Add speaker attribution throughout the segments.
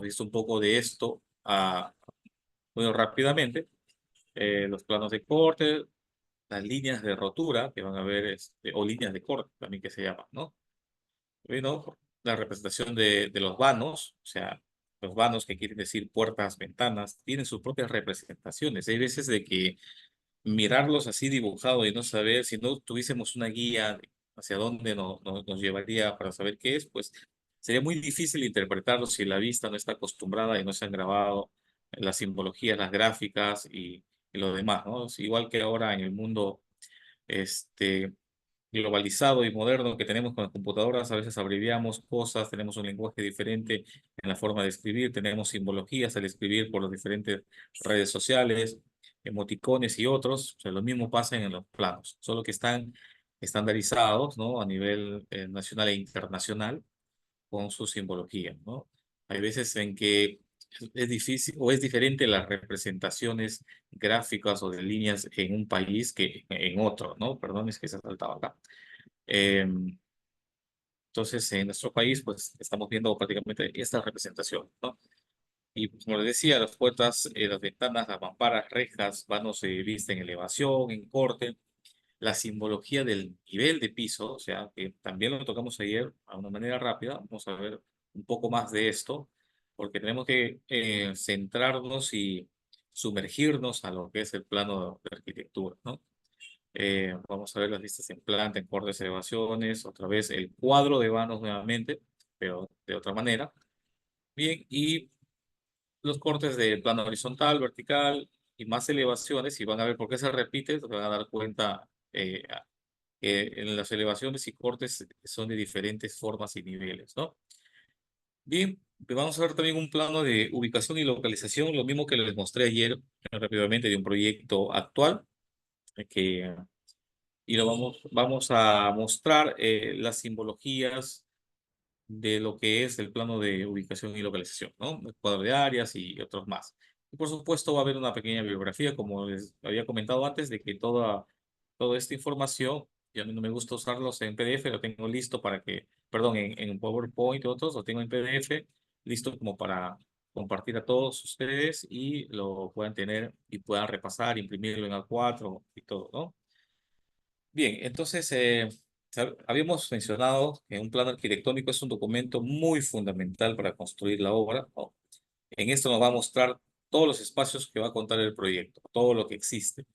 Speaker 1: visto un poco de esto muy rápidamente. Los planos de corte, las líneas de rotura que van a ver, o líneas de corte también que se llaman, ¿no? Bueno, la representación de los vanos, o sea, los vanos que quieren decir puertas, ventanas, tienen sus propias representaciones. Hay veces de que mirarlos así dibujados y no saber, si no tuviésemos una guía hacia dónde nos llevaría para saber qué es, pues sería muy difícil interpretarlo si la vista no está acostumbrada y no se han grabado las simbologías, las gráficas y lo demás, ¿no? Es igual que ahora en el mundo este, globalizado y moderno que tenemos con las computadoras, a veces abreviamos cosas, tenemos un lenguaje diferente en la forma de escribir, tenemos simbologías al escribir por las diferentes redes sociales, emoticones y otros. O sea, lo mismo pasa en los planos, solo que están estandarizados, ¿no? A nivel nacional e internacional con su simbología, ¿no? Hay veces en que es difícil o es diferente las representaciones gráficas o de líneas en un país que en otro, ¿no? Perdón, es que se ha saltado acá. Eh, entonces, en nuestro país, pues estamos viendo prácticamente esta representación, ¿no? Y como les decía, las puertas, las ventanas, las mamparas, rejas, vanos de vista en elevación, en corte, la simbología del nivel de piso, o sea, que también lo tocamos ayer a una manera rápida. Vamos a ver un poco más de esto, porque tenemos que centrarnos y sumergirnos a lo que es el plano de arquitectura, ¿no? Vamos a ver las vistas en planta, en cortes, elevaciones, otra vez el cuadro de vanos nuevamente, pero de otra manera. Bien, y los cortes de plano horizontal, vertical y más elevaciones, y van a ver por qué se repite, se van a dar cuenta que en las elevaciones y cortes son de diferentes formas y niveles, ¿no? Bien, vamos a ver también un plano de ubicación y localización, lo mismo que les mostré ayer rápidamente de un proyecto actual, que y vamos a mostrar las simbologías de lo que es el plano de ubicación y localización, ¿no? El cuadro de áreas y otros más. Y por supuesto va a haber una pequeña bibliografía, como les había comentado antes, de que toda esta información, y a mí no me gusta usarlos en PDF, lo tengo listo para que, perdón, en PowerPoint y otros, lo tengo en PDF, listo como para compartir a todos ustedes y lo puedan tener y puedan repasar, imprimirlo en A4 y todo, ¿no? Bien, entonces habíamos mencionado que un plano arquitectónico es un documento muy fundamental para construir la obra, ¿no? En esto nos va a mostrar todos los espacios que va a contar el proyecto, todo lo que existe,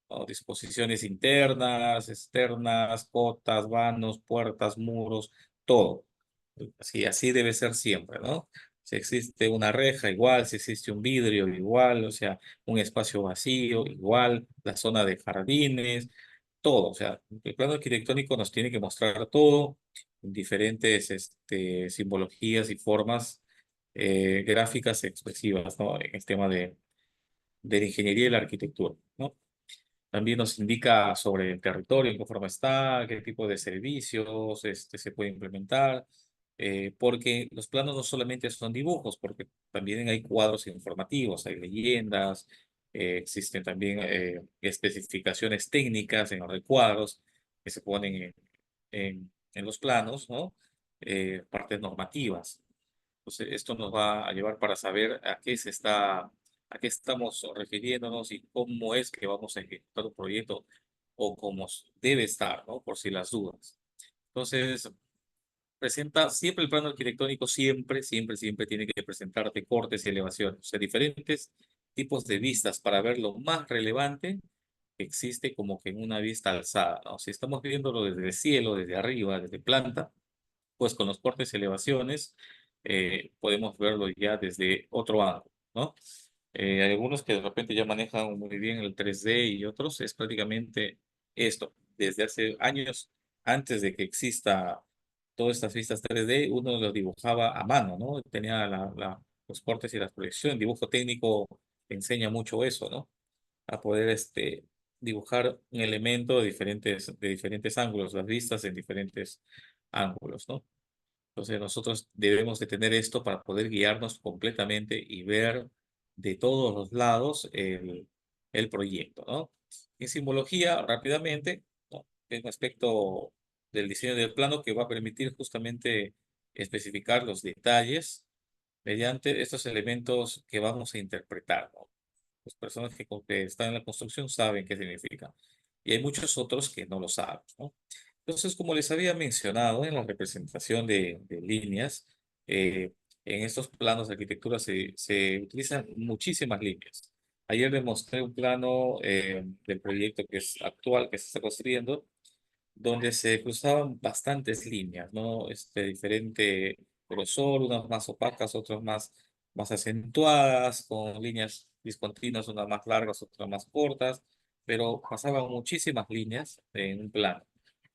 Speaker 1: ¿no? Disposiciones internas, externas, cotas, vanos, puertas, muros, todo. Así debe ser siempre, ¿no? Si existe una reja, igual, si existe un vidrio, igual, o sea, un espacio vacío, igual, la zona de jardines, todo. O sea, el plano arquitectónico nos tiene que mostrar todo en diferentes simbologías y formas gráficas expresivas, ¿no? En el tema de la ingeniería y la arquitectura, ¿no? También nos indica sobre el territorio, en qué forma está, qué tipo de servicios se puede implementar, porque los planos no solamente son dibujos, porque también hay cuadros informativos, hay leyendas, existen también especificaciones técnicas en los recuadros que se ponen en los planos, ¿no? Partes normativas. Entonces, esto nos va a llevar para saber a qué estamos refiriéndonos y cómo es que vamos a ejecutar un proyecto o cómo debe estar, ¿no? Por si las dudas. Entonces, presenta siempre el plano arquitectónico, siempre tiene que presentarte cortes y elevaciones, o sea, diferentes tipos de vistas para ver lo más relevante que existe como que en una vista alzada, ¿no? Si estamos viéndolo desde el cielo, desde arriba, desde planta, pues con los cortes y elevaciones podemos verlo ya desde otro ángulo, ¿no? Hay algunos que de repente ya manejan muy bien el 3D y otros es prácticamente esto. Desde hace años, antes de que exista todas estas vistas 3D, uno lo dibujaba a mano, ¿no? Tenía los cortes y las proyecciones. Dibujo técnico enseña mucho eso, ¿no? A poder dibujar un elemento de diferentes ángulos, las vistas en diferentes ángulos, ¿no? Entonces nosotros debemos de tener esto para poder guiarnos completamente y ver de todos los lados el proyecto, ¿no? En simbología, rápidamente, ¿no? Es un aspecto del diseño del plano que va a permitir justamente especificar los detalles mediante estos elementos que vamos a interpretar, ¿no? Las personas que están en la construcción saben qué significa. Y hay muchos otros que no lo saben, ¿no? Entonces, como les había mencionado en la representación de líneas, eh, en estos planos de arquitectura se utilizan muchísimas líneas. Ayer les mostré un plano del proyecto que es actual, que se está construyendo, donde se cruzaban bastantes líneas, ¿no? Este, diferente grosor, unas más opacas, otras más acentuadas, con líneas discontinuas, unas más largas, otras más cortas, pero pasaban muchísimas líneas en un plano.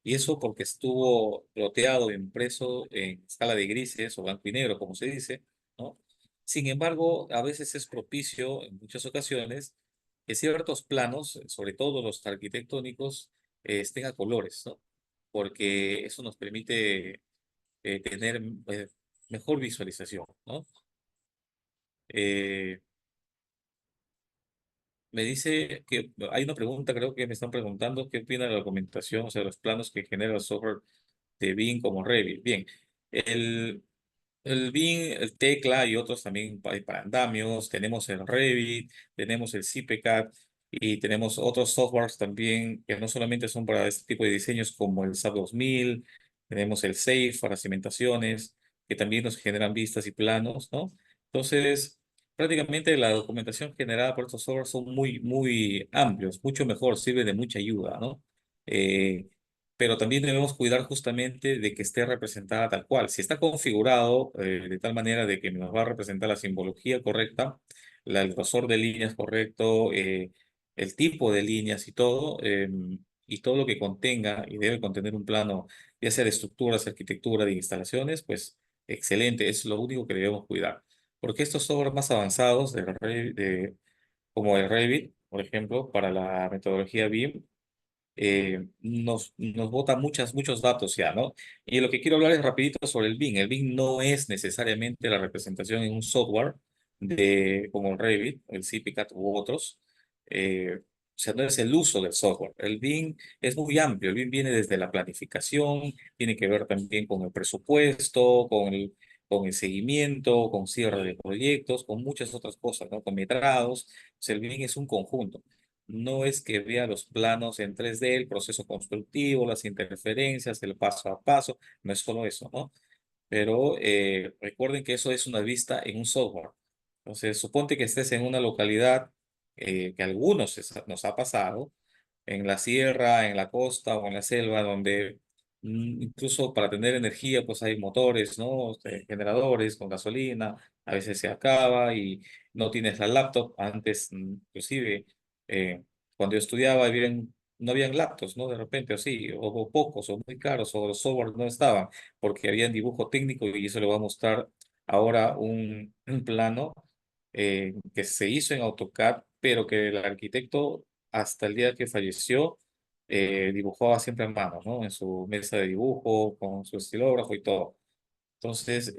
Speaker 1: Y eso porque estuvo ploteado, impreso en escala de grises o blanco y negro, como se dice, ¿no? Sin embargo, a veces es propicio, en muchas ocasiones, que ciertos planos, sobre todo los arquitectónicos, estén a colores, ¿no? Porque eso nos permite tener mejor visualización, ¿no? Eh, Me dice que hay una pregunta, creo que me están preguntando, ¿qué opina de la documentación, o sea, los planos que genera el software de BIM como Revit? Bien, el, el BIM, el Tecla y otros también para andamios, tenemos el Revit, tenemos el CipeCAD y tenemos otros softwares también que no solamente son para este tipo de diseños como el SAP 2000, tenemos el SAFE para cimentaciones, que también nos generan vistas y planos, ¿no? Entonces, prácticamente la documentación generada por estos softwares son muy amplios, mucho mejor, sirve de mucha ayuda, ¿no? Eh, pero también debemos cuidar justamente de que esté representada tal cual. Si está configurado de tal manera de que nos va a representar la simbología correcta, el grosor de líneas correcto, el tipo de líneas y todo lo que contenga y debe contener un plano, ya sea de estructuras, arquitectura, de instalaciones, pues excelente, es lo único que debemos cuidar. Porque estos software más avanzados como el Revit, por ejemplo, para la metodología BIM, nos bota muchos datos ya, ¿no? Y lo que quiero hablar es rapidito sobre el BIM. El BIM no es necesariamente la representación en un software como el Revit, el CipiCat u otros. O sea, no es el uso del software. El BIM es muy amplio. El BIM viene desde la planificación, tiene que ver también con el presupuesto, con el seguimiento, con cierre de proyectos, con muchas otras cosas, ¿no? Con metrados. O sea, el BIM es un conjunto. No es que vea los planos en 3D, el proceso constructivo, las interferencias, el paso a paso, no es solo eso, ¿no? Pero recuerden que eso es una vista en un software. Entonces, suponte que estés en una localidad que a algunos nos ha pasado, en la sierra, en la costa o en la selva, donde incluso para tener energía, pues hay motores, ¿no? Generadores con gasolina, a veces se acaba y no tienes la laptop. Antes, inclusive, eh, cuando yo estudiaba, no habían laptops, ¿no? De repente, o sí, o pocos, o muy caros, o los software no estaban, porque había dibujo técnico y eso le va a mostrar ahora un plano que se hizo en AutoCAD, pero que el arquitecto hasta el día que falleció, dibujaba siempre a mano, ¿no? En su mesa de dibujo, con su estilógrafo y todo. Entonces,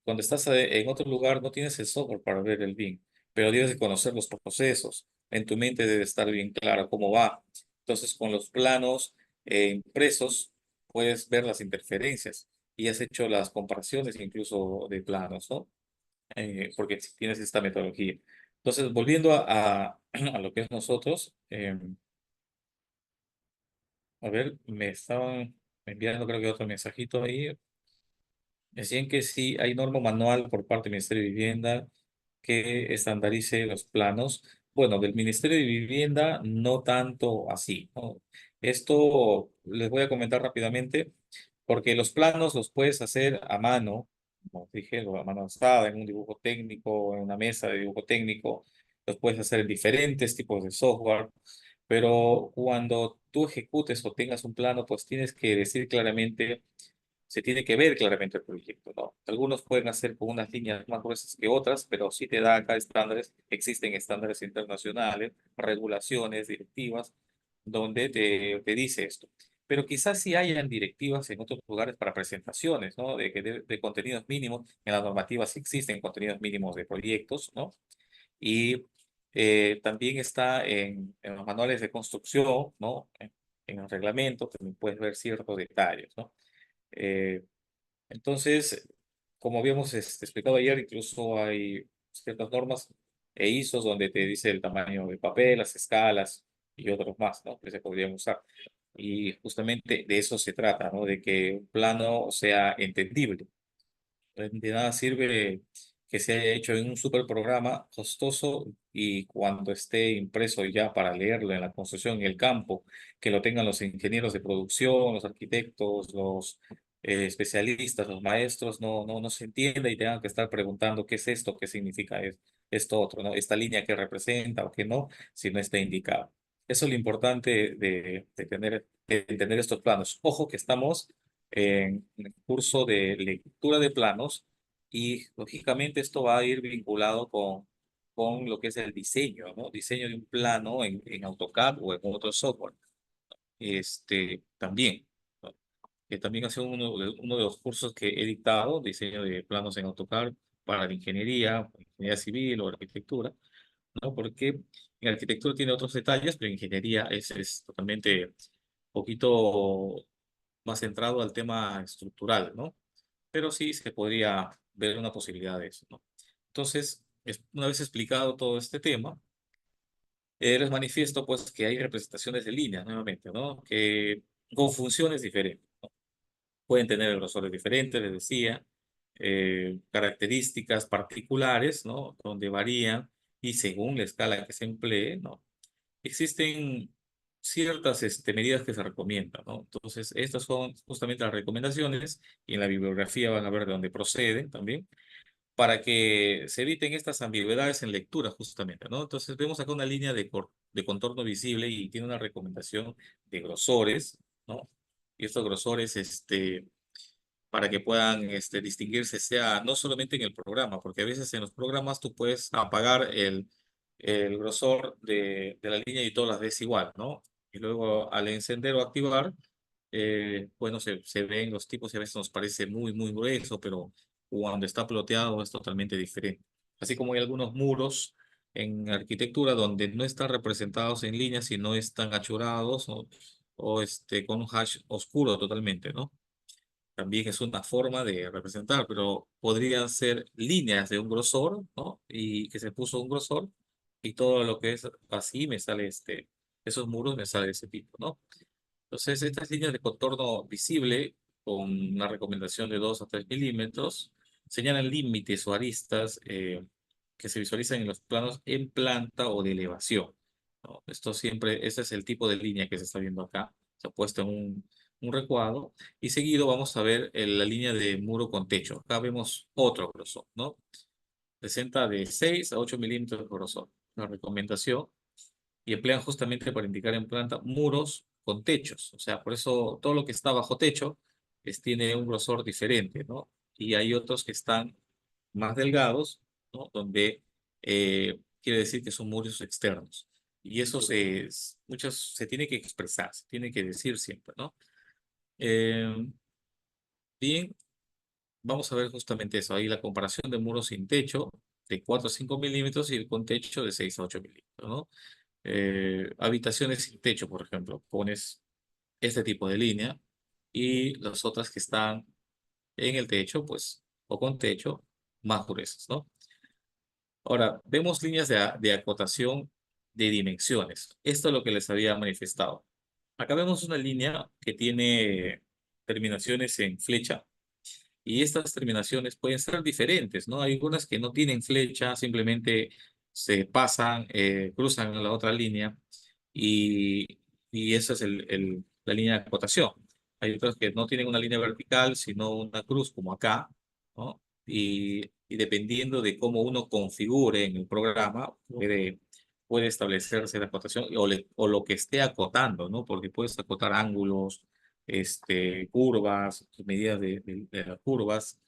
Speaker 1: cuando estás en otro lugar, no tienes el software para ver el BIM, pero debes de conocer los procesos. En tu mente debe estar bien claro cómo va. Entonces, con los planos impresos, puedes ver las interferencias y has hecho las comparaciones incluso de planos, ¿no? Porque si tienes esta metodología. Entonces, volviendo a lo que es nosotros, a ver, me estaban enviando creo que otro mensajito ahí. Decían que sí hay norma manual por parte del Ministerio de Vivienda que estandarice los planos. Bueno, del Ministerio de Vivienda no tanto así, ¿no? Esto les voy a comentar rápidamente porque los planos los puedes hacer a mano, como dije, a mano alzada, en un dibujo técnico, en una mesa de dibujo técnico, los puedes hacer en diferentes tipos de software, pero cuando tú ejecutes o tengas un plano, pues tienes que decir claramente, se tiene que ver claramente el proyecto, ¿no? Algunos pueden hacer con unas líneas más gruesas que otras, pero sí te da acá estándares, existen estándares internacionales, regulaciones, directivas, donde te dice esto. Pero quizás sí hayan directivas en otros lugares para presentaciones, ¿no? De contenidos mínimos. En la normativa sí existen contenidos mínimos de proyectos, ¿no? Y también está en los manuales de construcción, ¿no? En el reglamento también puedes ver ciertos detalles, ¿no? Eh, entonces, como habíamos explicado ayer, incluso hay ciertas normas e ISOs donde te dice el tamaño del papel, las escalas y otros más, ¿no? Que se podrían usar. Y justamente de eso se trata, ¿no? De que un plano sea entendible. De nada sirve que se haya hecho en un super programa costoso y cuando esté impreso ya para leerlo en la construcción, en el campo, que lo tengan los ingenieros de producción, los arquitectos, los especialistas, los maestros, no se entienda y tengan que estar preguntando qué es esto, qué significa esto otro, ¿no? Esta línea que representa o que no, si no está indicado. Eso es lo importante de entender estos planos. Ojo que estamos en el curso de lectura de planos y lógicamente esto va a ir vinculado con lo que es el diseño, ¿no? Diseño de un plano en AutoCAD o en otro software. También, ¿no? Que también ha sido uno de los cursos que he dictado, diseño de planos en AutoCAD para la ingeniería civil o arquitectura, ¿no? Porque en arquitectura tiene otros detalles, pero en ingeniería es totalmente poquito más centrado al tema estructural, ¿no? Pero sí se podría ver una posibilidad de eso, ¿no? Entonces, una vez explicado todo este tema, les manifiesto pues que hay representaciones de líneas nuevamente, ¿no? Que con funciones diferentes. Pueden tener grosores diferentes, les decía, características particulares, ¿no? Donde varían y según la escala que se emplee, ¿no? Existen ciertas medidas que se recomiendan, ¿no? Entonces, estas son justamente las recomendaciones y en la bibliografía van a ver de dónde proceden también, para que se eviten estas ambigüedades en lectura justamente, ¿no? Entonces, vemos acá una línea de contorno visible y tiene una recomendación de grosores, ¿no? Y estos grosores, para que puedan distinguirse, sea no solamente en el programa, porque a veces en los programas tú puedes apagar el grosor de la línea y todas las ves igual, ¿no? Y luego al encender o activar, bueno, se ven los tipos y a veces nos parece muy grueso, pero cuando está ploteado es totalmente diferente. Así como hay algunos muros en arquitectura donde no están representados en líneas, sino están achurados o con un hash oscuro totalmente, ¿no? También es una forma de representar, pero podrían ser líneas de un grosor, ¿no? Y que se puso un grosor y todo lo que es así me sale esos muros me sale de ese tipo, ¿no? Entonces, estas líneas de contorno visible con una recomendación de 2 a 3 milímetros señalan límites o aristas que se visualizan en los planos en planta o de elevación, ¿no? Esto siempre, ese es el tipo de línea que se está viendo acá. Se ha puesto en un recuadro y seguido vamos a ver la línea de muro con techo. Acá vemos otro grosor, ¿no? Presenta de 6 a 8 milímetros de grosor. La recomendación y emplean justamente para indicar en planta muros con techos. O sea, por eso todo lo que está bajo techo tiene un grosor diferente, ¿no? Y hay otros que están más delgados, ¿no? Donde quiere decir que son muros externos. Y eso muchos se tiene que expresar, se tiene que decir siempre, ¿no? Eh, Bien, vamos a ver justamente eso. Ahí la comparación de muros sin techo de 4 a 5 milímetros y el con techo de 6 a 8 milímetros, ¿no? Habitaciones sin techo, por ejemplo, pones este tipo de línea y las otras que están en el techo, pues, o con techo, más gruesas, ¿no? Ahora, vemos líneas de acotación de dimensiones. Esto es lo que les había manifestado. Acá vemos una línea que tiene terminaciones en flecha y estas terminaciones pueden ser diferentes, ¿no? Hay algunas que no tienen flecha, simplemente se pasan, cruzan a la otra línea y, y esa es la línea de acotación. Hay otras que no tienen una línea vertical, sino una cruz como acá, ¿no? Y dependiendo de cómo uno configure en el programa, puede establecerse la acotación o lo que esté acotando, ¿no? Porque puedes acotar ángulos, curvas, medidas de las curvas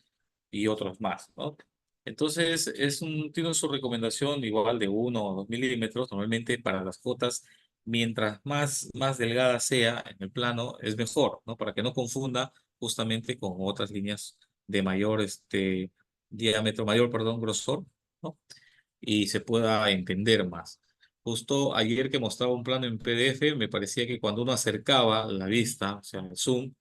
Speaker 1: y otros más, ¿no? Entonces, tiene su recomendación igual de 1 o 2 milímetros. Normalmente para las cotas, mientras más delgada sea en el plano, es mejor, ¿no? Para que no confunda justamente con otras líneas de mayor diámetro, mayor, perdón, grosor, ¿no? Y se pueda entender más. Justo ayer que mostraba un plano en PDF, me parecía que cuando uno acercaba la vista, o sea, el zoom,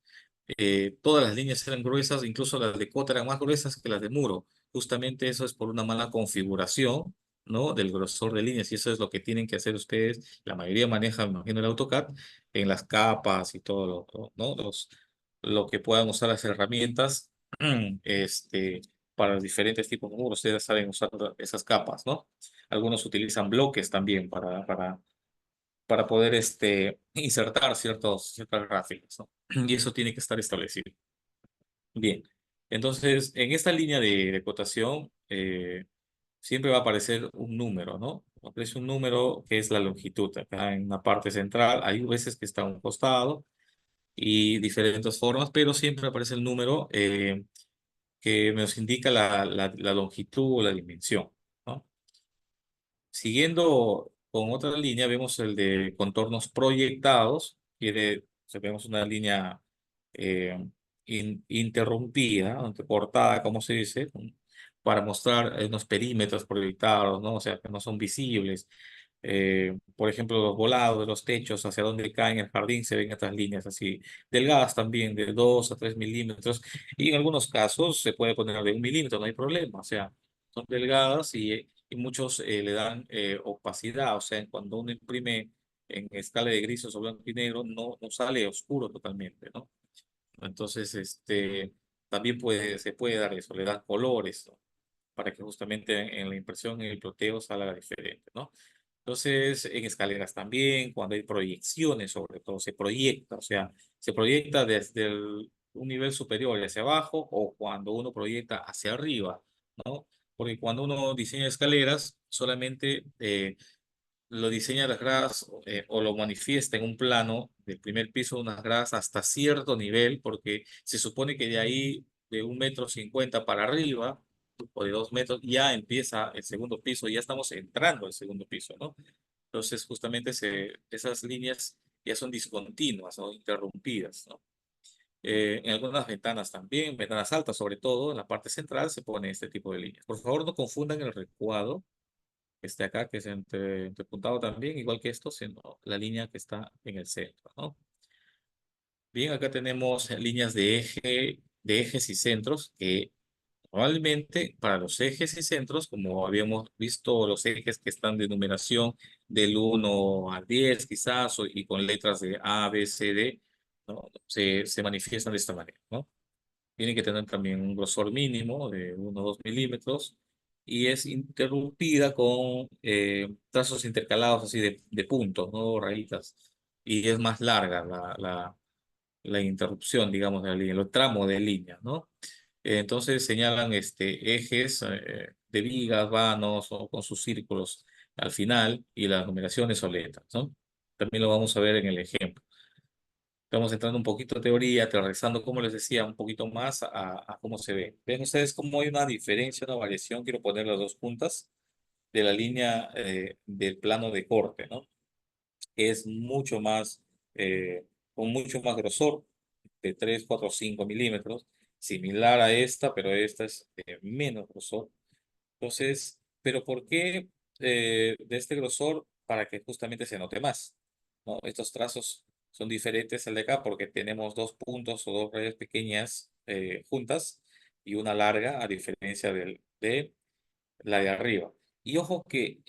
Speaker 1: todas las líneas eran gruesas, incluso las de cota eran más gruesas que las de muro. Justamente eso es por una mala configuración, ¿no? Del grosor de líneas, y eso es lo que tienen que hacer ustedes. La mayoría maneja, me imagino, el AutoCAD en las capas y todo ¿no? Lo que puedan usar las herramientas este, para los diferentes tipos de muros. Ustedes saben usar esas capas, ¿no? Algunos utilizan bloques también para poder insertar ciertas gráficas, ¿no? Y eso tiene que estar establecido. Bien, entonces en esta línea de cotación siempre va a aparecer un número, ¿no? Aparece un número que es la longitud. Acá en la parte central hay veces que está a un costado y diferentes formas, pero siempre aparece el número que nos indica la longitud o la dimensión, ¿no? Siguiendo con otra línea, vemos el de contornos proyectados. Vemos una línea eh, interrumpida, cortada, como se dice, para mostrar unos perímetros proyectados, ¿no? O sea, que no son visibles. Por ejemplo, los volados de los techos, hacia donde caen el jardín, se ven estas líneas así delgadas también, de 2 a 3 milímetros. Y en algunos casos se puede poner de 1 milímetro, no hay problema. O sea, son delgadas y muchos le dan opacidad. O sea, cuando uno imprime en escala de grises o blanco y negro, no sale oscuro totalmente, ¿no? Entonces, también se puede dar eso, le dan colores, ¿no? Para que justamente en la impresión, en el ploteo salga diferente, ¿no? Entonces, en escaleras también, cuando hay proyecciones, sobre todo, se proyecta, o sea, se proyecta desde un nivel superior hacia abajo o cuando uno proyecta hacia arriba, ¿no? Porque cuando uno diseña escaleras, solamente lo diseña las gradas o lo manifiesta en un plano del primer piso de unas gradas hasta cierto nivel, porque se supone que de ahí, de 1,50 m para arriba, o de 2 metros, ya empieza el segundo piso, ya estamos entrando al segundo piso, ¿no? Entonces, justamente esas líneas ya son discontinuas, ¿no? Interrumpidas, ¿no? En algunas ventanas también, ventanas altas sobre todo, en la parte central se pone este tipo de líneas. Por favor, no confundan el recuadro que esté acá, que es entrepuntado también, igual que esto, sino la línea que está en el centro, ¿no? Bien, acá tenemos líneas de ejes y centros que normalmente para los ejes y centros, como habíamos visto, los ejes que están de numeración del 1 al 10 quizás, y con letras de A, B, C, D, ¿no? Se manifiestan de esta manera, ¿no? Tiene que tener también un grosor mínimo de 1 o 2 milímetros y es interrumpida con trazos intercalados así de puntos, ¿no? Rayitas. Y es más larga la interrupción, digamos, de la línea, los tramos de línea, ¿no? Entonces señalan ejes de vigas, vanos o con sus círculos al final y las numeraciones o letras, ¿no? También lo vamos a ver en el ejemplo. Estamos entrando un poquito a teoría, aterrizando, como les decía, un poquito más a cómo se ve. ¿Ven ustedes cómo hay una diferencia, una variación? Quiero poner las dos puntas de la línea del plano de corte, ¿no? Es mucho más, con mucho más grosor, de 3 4 5 milímetros, similar a esta, pero esta es menos grosor. Entonces, ¿pero por qué de este grosor? Para que justamente se note más, ¿no? Estos trazos son diferentes al de acá porque tenemos dos puntos o dos rayas pequeñas juntas y una larga, a diferencia de la de arriba. Y ojo que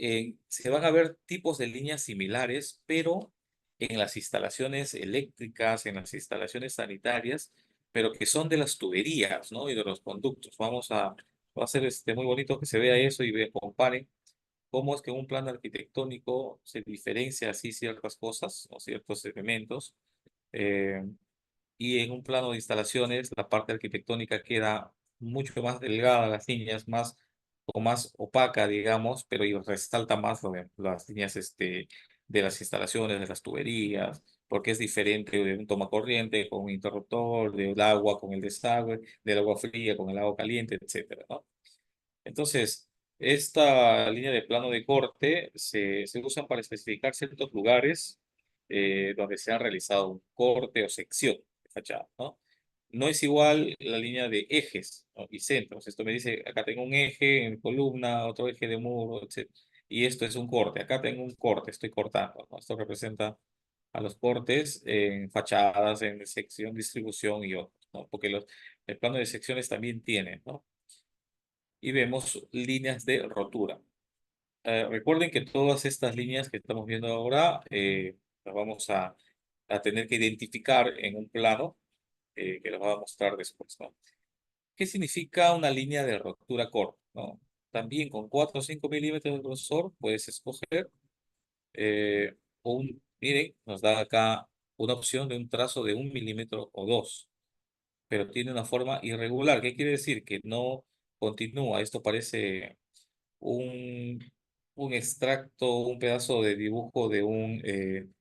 Speaker 1: se van a ver tipos de líneas similares, pero en las instalaciones eléctricas, en las instalaciones sanitarias, pero que son de las tuberías, ¿no? Y de los conductos. Va a ser muy bonito que se vea eso y comparen cómo es que en un plano arquitectónico se diferencia así ciertas cosas o ciertos elementos. eh, y en un plano de instalaciones, la parte arquitectónica queda mucho más delgada, las líneas más o más opaca, digamos, pero y resalta más las líneas de las instalaciones, de las tuberías, porque es diferente de un toma corriente con un interruptor, del agua con el desagüe, del agua fría con el agua caliente, etcétera, ¿no? Entonces, esta línea de plano de corte se usa para especificar ciertos lugares donde se ha realizado un corte o sección de fachada, ¿no? No es igual la línea de ejes, ¿no? Y centros. Esto me dice, acá tengo un eje en columna, otro eje de muro, etc. Y esto es un corte. Acá tengo un corte, estoy cortando, ¿no? Esto representa a los cortes en fachadas, en sección, distribución y otros, ¿no? Porque el plano de secciones también tiene, ¿no? Y vemos líneas de rotura. Recuerden que todas estas líneas que estamos viendo ahora las vamos a tener que identificar en un plano que les voy a mostrar después, ¿no? ¿Qué significa una línea de rotura corta, ¿no? También con 4 o 5 milímetros de grosor puedes escoger miren, nos da acá una opción de un trazo de 1 milímetro o dos, pero tiene una forma irregular. ¿Qué quiere decir? Que no continúa. Esto parece un, un extracto, un pedazo de dibujo de un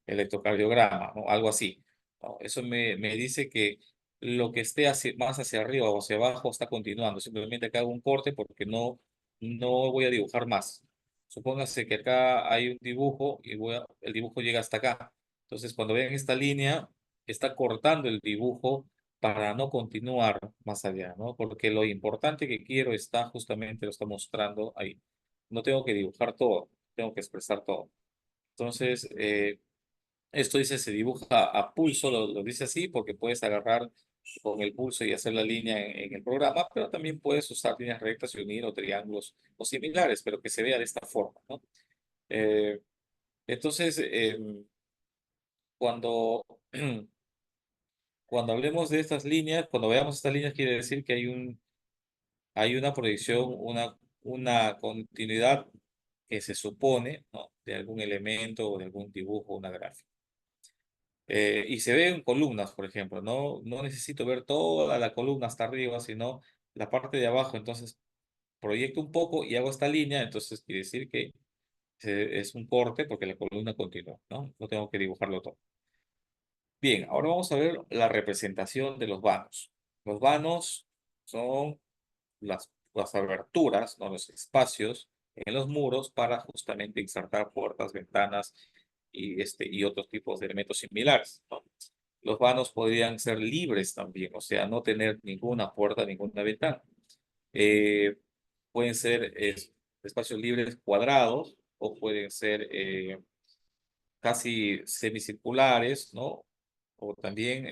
Speaker 1: electrocardiograma, ¿no? Algo así, ¿no? Eso me dice que lo que esté más hacia arriba o hacia abajo está continuando. Simplemente acá hago un corte porque no voy a dibujar más. Supóngase que acá hay un dibujo y el dibujo llega hasta acá. Entonces, cuando vean esta línea, está cortando el dibujo para no continuar más allá, ¿no? Porque lo importante que quiero está justamente, lo está mostrando ahí. No tengo que dibujar todo, tengo que expresar todo. Entonces, esto dice se dibuja a pulso, lo dice así porque puedes agarrar con el pulso y hacer la línea en el programa, pero también puedes usar líneas rectas y unir o triángulos o similares, pero que se vea de esta forma, ¿no? Eh, entonces, cuando, cuando hablemos de estas líneas, cuando veamos estas líneas, quiere decir que hay una proyección, una continuidad que se supone, ¿no? De algún elemento o de algún dibujo, una gráfica. Y se ve en columnas, por ejemplo, no necesito ver toda la columna hasta arriba, sino la parte de abajo. Entonces, proyecto un poco y hago esta línea, entonces quiere decir que es un corte porque la columna continúa, ¿no? No tengo que dibujarlo todo. Bien, ahora vamos a ver la representación de los vanos. Los vanos son las aberturas, ¿no? Los espacios en los muros para justamente insertar puertas, ventanas y otros tipos de elementos similares, ¿no? Los vanos podrían ser libres también, o sea, no tener ninguna puerta, ninguna ventana. Eh, pueden ser espacios libres cuadrados o pueden ser casi semicirculares, ¿no? O también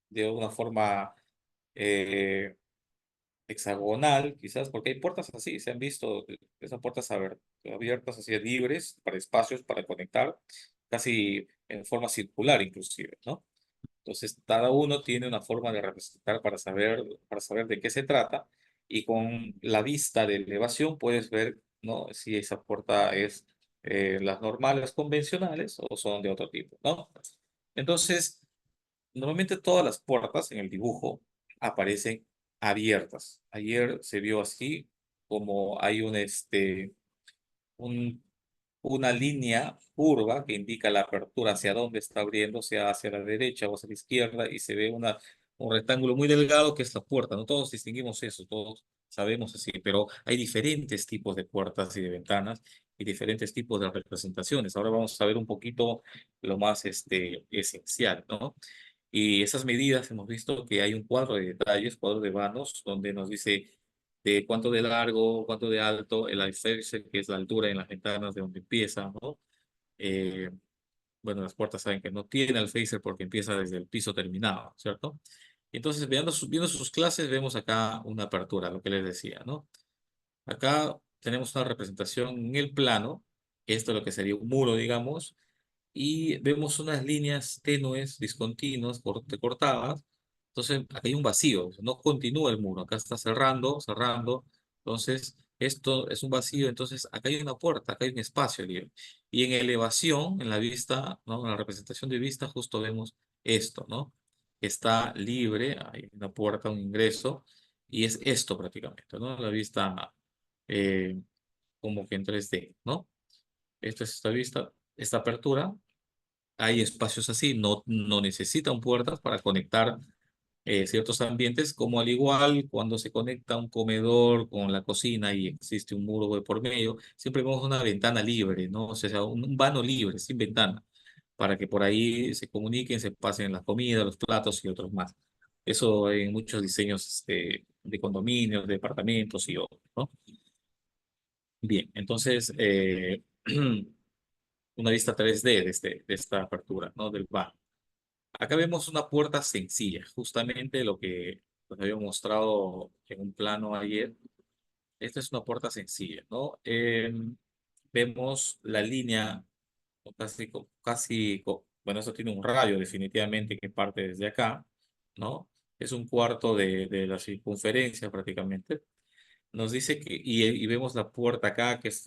Speaker 1: de una forma eh, hexagonal, quizás, porque hay puertas así, se han visto, esas puertas abiertas así libres para espacios, para conectar, casi en forma circular inclusive, ¿no? Entonces, cada uno tiene una forma de representar para saber de qué se trata, y con la vista de elevación puedes ver, ¿no? Si esa puerta es las normales convencionales o son de otro tipo, ¿no? Entonces, normalmente todas las puertas en el dibujo aparecen abiertas. Ayer se vio así, como hay un, una línea curva que indica la apertura hacia dónde está abriendo, sea hacia la derecha o hacia la izquierda, y se ve un rectángulo muy delgado que es la puerta. No todos distinguimos eso, todos sabemos así, pero hay diferentes tipos de puertas y de ventanas y diferentes tipos de representaciones. Ahora vamos a ver un poquito lo más esencial, ¿no? Y esas medidas hemos visto que hay un cuadro de detalles, cuadro de vanos, donde nos dice de cuánto de largo, cuánto de alto, el alféizar, que es la altura en las ventanas de donde empieza, ¿no? Eh, bueno, las puertas saben que no tiene alféizar porque empieza desde el piso terminado, ¿cierto? Entonces, viendo sus clases, vemos acá una apertura, lo que les decía, ¿no? Acá tenemos una representación en el plano, esto es lo que sería un muro, digamos, y vemos unas líneas tenues, discontinuas, cortadas. Entonces, aquí hay un vacío, no continúa el muro, acá está cerrando, cerrando. Entonces, esto es un vacío, entonces acá hay una puerta, acá hay un espacio libre. Y en elevación, en la vista, ¿no? En la representación de vista, justo vemos esto, ¿no? Está libre, hay una puerta, un ingreso, y es esto prácticamente, ¿no? La vista eh, como que en 3D, ¿no? Esta es esta vista, esta apertura. Hay espacios así, no necesitan puertas para conectar ciertos ambientes, como al igual cuando se conecta un comedor con la cocina y existe un muro de por medio, siempre vemos una ventana libre, ¿no? O sea, un vano libre, sin ventana, para que por ahí se comuniquen, se pasen la comida, los platos y otros más. Eso en muchos diseños de condominios, de departamentos y otros, ¿no? Bien, entonces, una vista 3D de esta apertura, ¿no? Del vano. Acá vemos una puerta sencilla, justamente lo que les había mostrado en un plano ayer. Esta es una puerta sencilla, ¿no? Vemos la línea bueno, esto tiene un radio definitivamente que parte desde acá, ¿no? Es un cuarto de la circunferencia prácticamente. Nos dice y vemos la puerta acá que es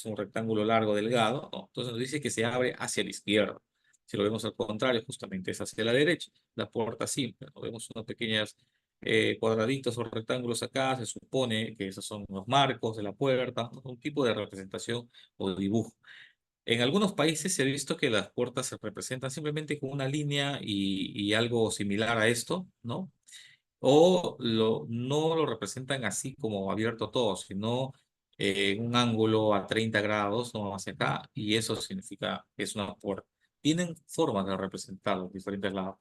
Speaker 1: un rectángulo largo, delgado, ¿no? Entonces nos dice que se abre hacia la izquierda. Si lo vemos al contrario, justamente es hacia la derecha, la puerta simple, ¿no? Vemos unos pequeños cuadraditos o rectángulos acá, se supone que esos son los marcos de la puerta, ¿no? Un tipo de representación o dibujo. En algunos países se ha visto que las puertas se representan simplemente con una línea y algo similar a esto, ¿no? O no lo representan así como abierto todo, sino en un ángulo a 30 grados, ¿no? Hacia acá, y eso significa que es una puerta. Tienen formas de representar los diferentes lados.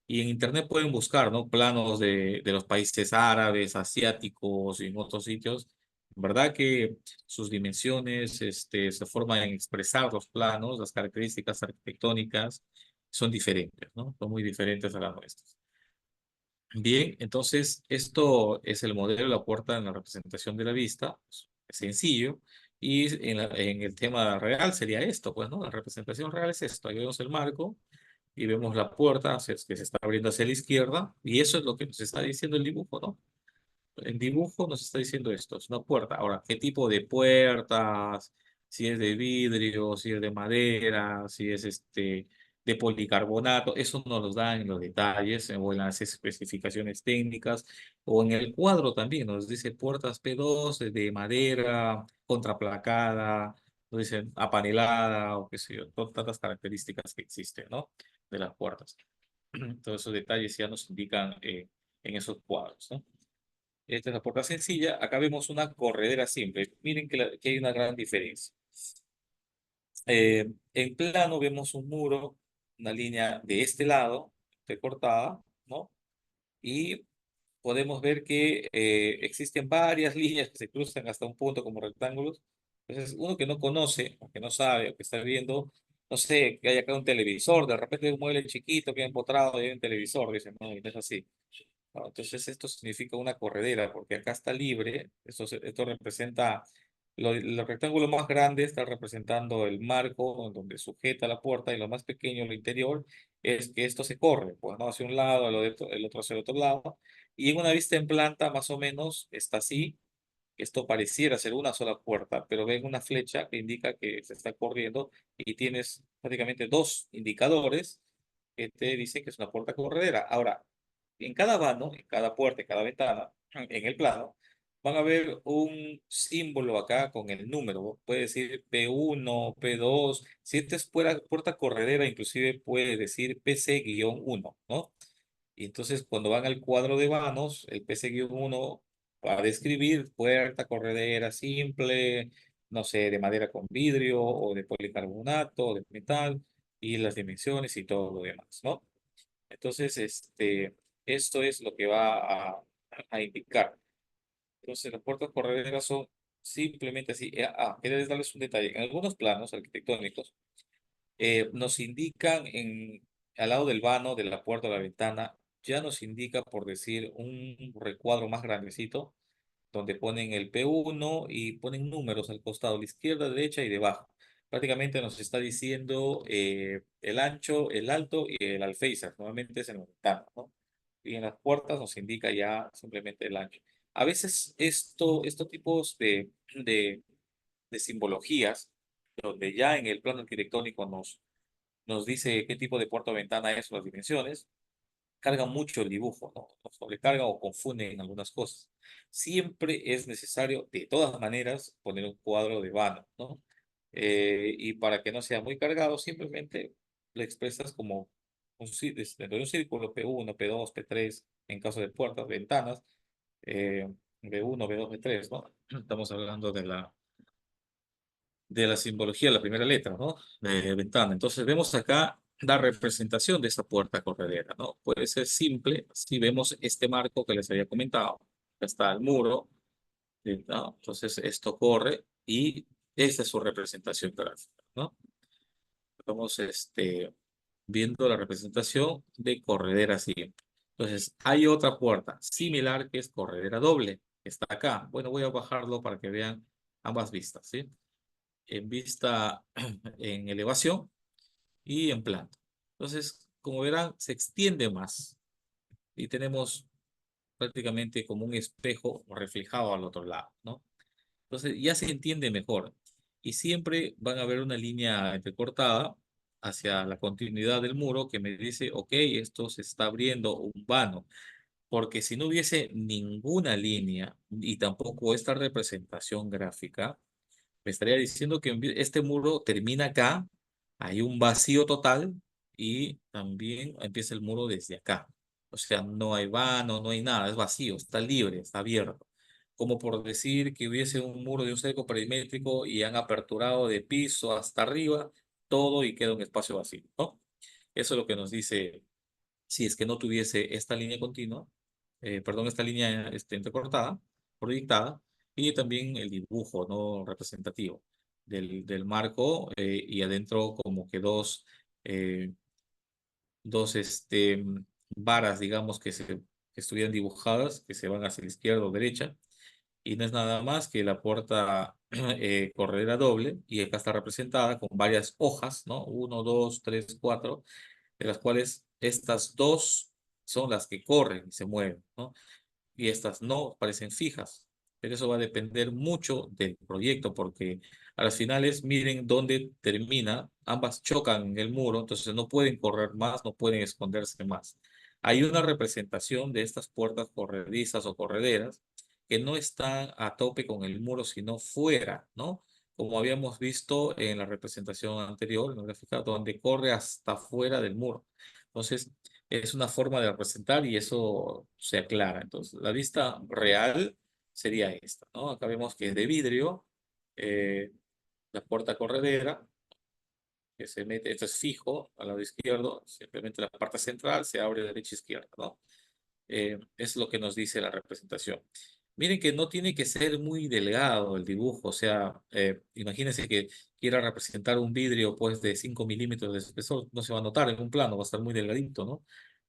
Speaker 1: Y en internet pueden buscar, ¿no? Planos de los países árabes, asiáticos y en otros sitios. ¿Verdad que sus dimensiones, se forman en expresar los planos, las características arquitectónicas son diferentes, ¿no? Son muy diferentes a las nuestras. Bien, entonces esto es el modelo de la puerta en la representación de la vista, es sencillo, y en el tema real sería esto, pues, ¿no? La representación real es esto, ahí vemos el marco y vemos la puerta que se está abriendo hacia la izquierda, y eso es lo que nos está diciendo el dibujo, ¿no? El dibujo nos está diciendo esto, es una puerta. Ahora, ¿qué tipo de puertas? Si es de vidrio, si es de madera, si es de policarbonato, eso nos lo dan en los detalles o en las especificaciones técnicas o en el cuadro también nos dice puertas P2 de madera, contraplacada, nos dicen apanelada o qué sé yo, todas las características que existen, ¿no? De las puertas. Todos esos detalles ya nos indican en esos cuadros, ¿no? Esta es la puerta sencilla. Acá vemos una corredera simple. Miren que hay una gran diferencia. En plano vemos un muro, una línea de este lado, recortada, ¿no? Y podemos ver que existen varias líneas que se cruzan hasta un punto como rectángulos. Entonces, uno que no conoce, o que no sabe, o que está viendo, no sé, que hay acá un televisor, de repente hay un mueble chiquito que ha empotrado y hay un televisor, dicen, no, y no es así. ¿No? Entonces esto significa una corredera, porque acá está libre, esto representa, el rectángulo más grande está representando el marco en donde sujeta la puerta y lo más pequeño, lo interior, es que esto se corre, pues no hacia un lado, el otro hacia el otro lado, y en una vista en planta más o menos está así, esto pareciera ser una sola puerta, pero ven una flecha que indica que se está corriendo y tienes prácticamente dos indicadores que te dicen que es una puerta corredera. Ahora, en cada vano, en cada puerta, en cada ventana, en el plano, van a ver un símbolo acá con el número. Puede decir P1, P2. Si esta es puerta corredera, inclusive puede decir PC-1, ¿no? Y entonces cuando van al cuadro de vanos, el PC-1 va a describir puerta corredera simple, no sé, de madera con vidrio o de policarbonato, de metal, y las dimensiones y todo lo demás, ¿no? Entonces, esto es lo que va a indicar. Entonces, las puertas correderas son simplemente así. Quería darles un detalle. En algunos planos arquitectónicos nos indican al lado del vano, de la puerta o la ventana, ya nos indica, por decir, un recuadro más grandecito, donde ponen el P1 y ponen números al costado, a la izquierda, derecha y debajo. Prácticamente nos está diciendo el ancho, el alto y el alféizar. Normalmente es en la ventana, ¿no? Y en las puertas nos indica ya simplemente el ancho. A veces estos tipos de simbologías, donde ya en el plano arquitectónico nos dice qué tipo de puerta o ventana es o las dimensiones, cargan mucho el dibujo, ¿no? Nos sobrecargan o confunden algunas cosas. Siempre es necesario, de todas maneras, poner un cuadro de vano, ¿no? Y para que no sea muy cargado, simplemente lo expresas como dentro de un círculo P1, P2, P3, en caso de puertas, ventanas, eh, B1, B2, B3, ¿no? Estamos hablando de la simbología, la primera letra, ¿no? De ventana. Entonces vemos acá la representación de esa puerta corredera, ¿no? Puede ser simple, si vemos este marco que les había comentado, acá está el muro, ¿no? Entonces esto corre y esta es su representación gráfica, ¿no? Estamos viendo la representación de corredera simple. Entonces, hay otra puerta similar que es corredera doble, que está acá. Bueno, voy a bajarlo para que vean ambas vistas, ¿sí? En vista en elevación y en planta. Entonces, como verán, se extiende más y tenemos prácticamente como un espejo reflejado al otro lado, ¿no? Entonces ya se entiende mejor. Y siempre van a ver una línea entrecortada hacia la continuidad del muro que me dice, ok, esto se está abriendo un vano. Porque si no hubiese ninguna línea y tampoco esta representación gráfica, me estaría diciendo que este muro termina acá, hay un vacío total y también empieza el muro desde acá. O sea, no hay vano, no hay nada, es vacío, está libre, está abierto. Como por decir que hubiese un muro de un cerco perimétrico y han aperturado de piso hasta arriba todo y queda un espacio vacío, ¿no? Eso es lo que nos dice si es que no tuviese esta línea continua, perdón, esta línea entrecortada, proyectada, y también el dibujo no representativo del marco y adentro como que eh, dos varas, digamos, que estuvieran dibujadas, que se van hacia la izquierda o derecha, y no es nada más que la puerta corredera doble, y acá está representada con varias hojas, ¿no? Uno, dos, tres, cuatro, de las cuales estas dos son las que corren y se mueven, ¿no? Y estas no parecen fijas. Pero eso va a depender mucho del proyecto, porque a las finales miren dónde termina, ambas chocan en el muro, entonces no pueden correr más, no pueden esconderse más. Hay una representación de estas puertas corredizas o correderas que no están a tope con el muro, sino fuera, ¿no? Como habíamos visto en la representación anterior, en la gráfica, donde corre hasta fuera del muro. Entonces, es una forma de representar y eso se aclara. Entonces, la vista real sería esta, ¿no? Acá vemos que es de vidrio, eh, la puerta corredera, que se mete, esto es fijo al lado izquierdo, simplemente la parte central se abre de derecha a izquierda, ¿no? Es lo que nos dice la representación. Miren que no tiene que ser muy delgado el dibujo, o sea, imagínense que quiera representar un vidrio pues de 5 milímetros de espesor, no se va a notar en un plano, va a estar muy delgadito, ¿no?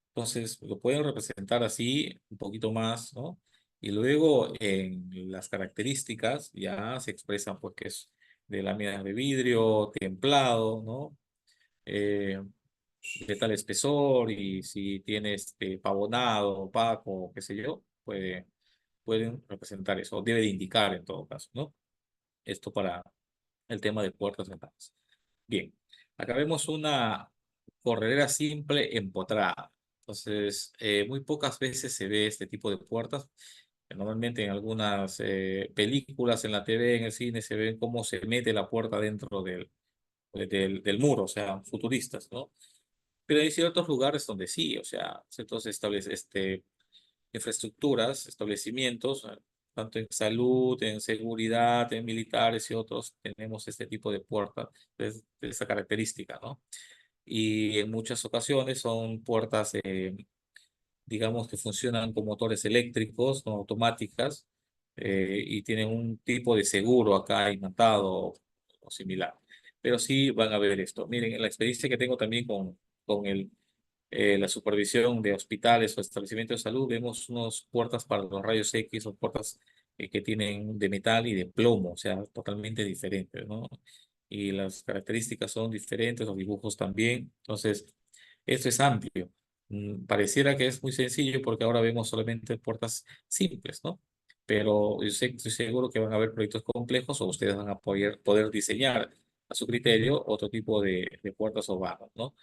Speaker 1: Entonces, lo pueden representar así, un poquito más, ¿no? Y luego en las características ya se expresan, pues, que es de láminas de vidrio, templado, ¿no? Eh, de tal espesor y si tiene pavonado, opaco, qué sé yo, pueden representar eso, o debe de indicar en todo caso, ¿no? Esto para el tema de puertas ventanas. Bien, acá vemos una corredera simple empotrada. Entonces, muy pocas veces se ve este tipo de puertas. Normalmente en algunas películas, en la TV, en el cine, se ven cómo se mete la puerta dentro del muro, o sea, futuristas, ¿no? Pero hay ciertos lugares donde sí, o sea, ciertos infraestructuras, establecimientos, tanto en salud, en seguridad, en militares y otros, tenemos este tipo de puertas de esa característica, ¿no? Y en muchas ocasiones son puertas, digamos, que funcionan con motores eléctricos, no automáticas, y tienen un tipo de seguro acá imantado o similar. Pero sí van a ver esto. Miren, la experiencia que tengo también con la supervisión de hospitales o establecimientos de salud, vemos unas puertas para los rayos X o puertas que tienen de metal y de plomo, o sea, totalmente diferentes, ¿no? Y las características son diferentes, los dibujos también. Entonces, esto es amplio. Pareciera que es muy sencillo porque ahora vemos solamente puertas simples, ¿no? Pero yo estoy seguro que van a haber proyectos complejos o ustedes van a poder diseñar a su criterio otro tipo de puertas o barras, ¿no?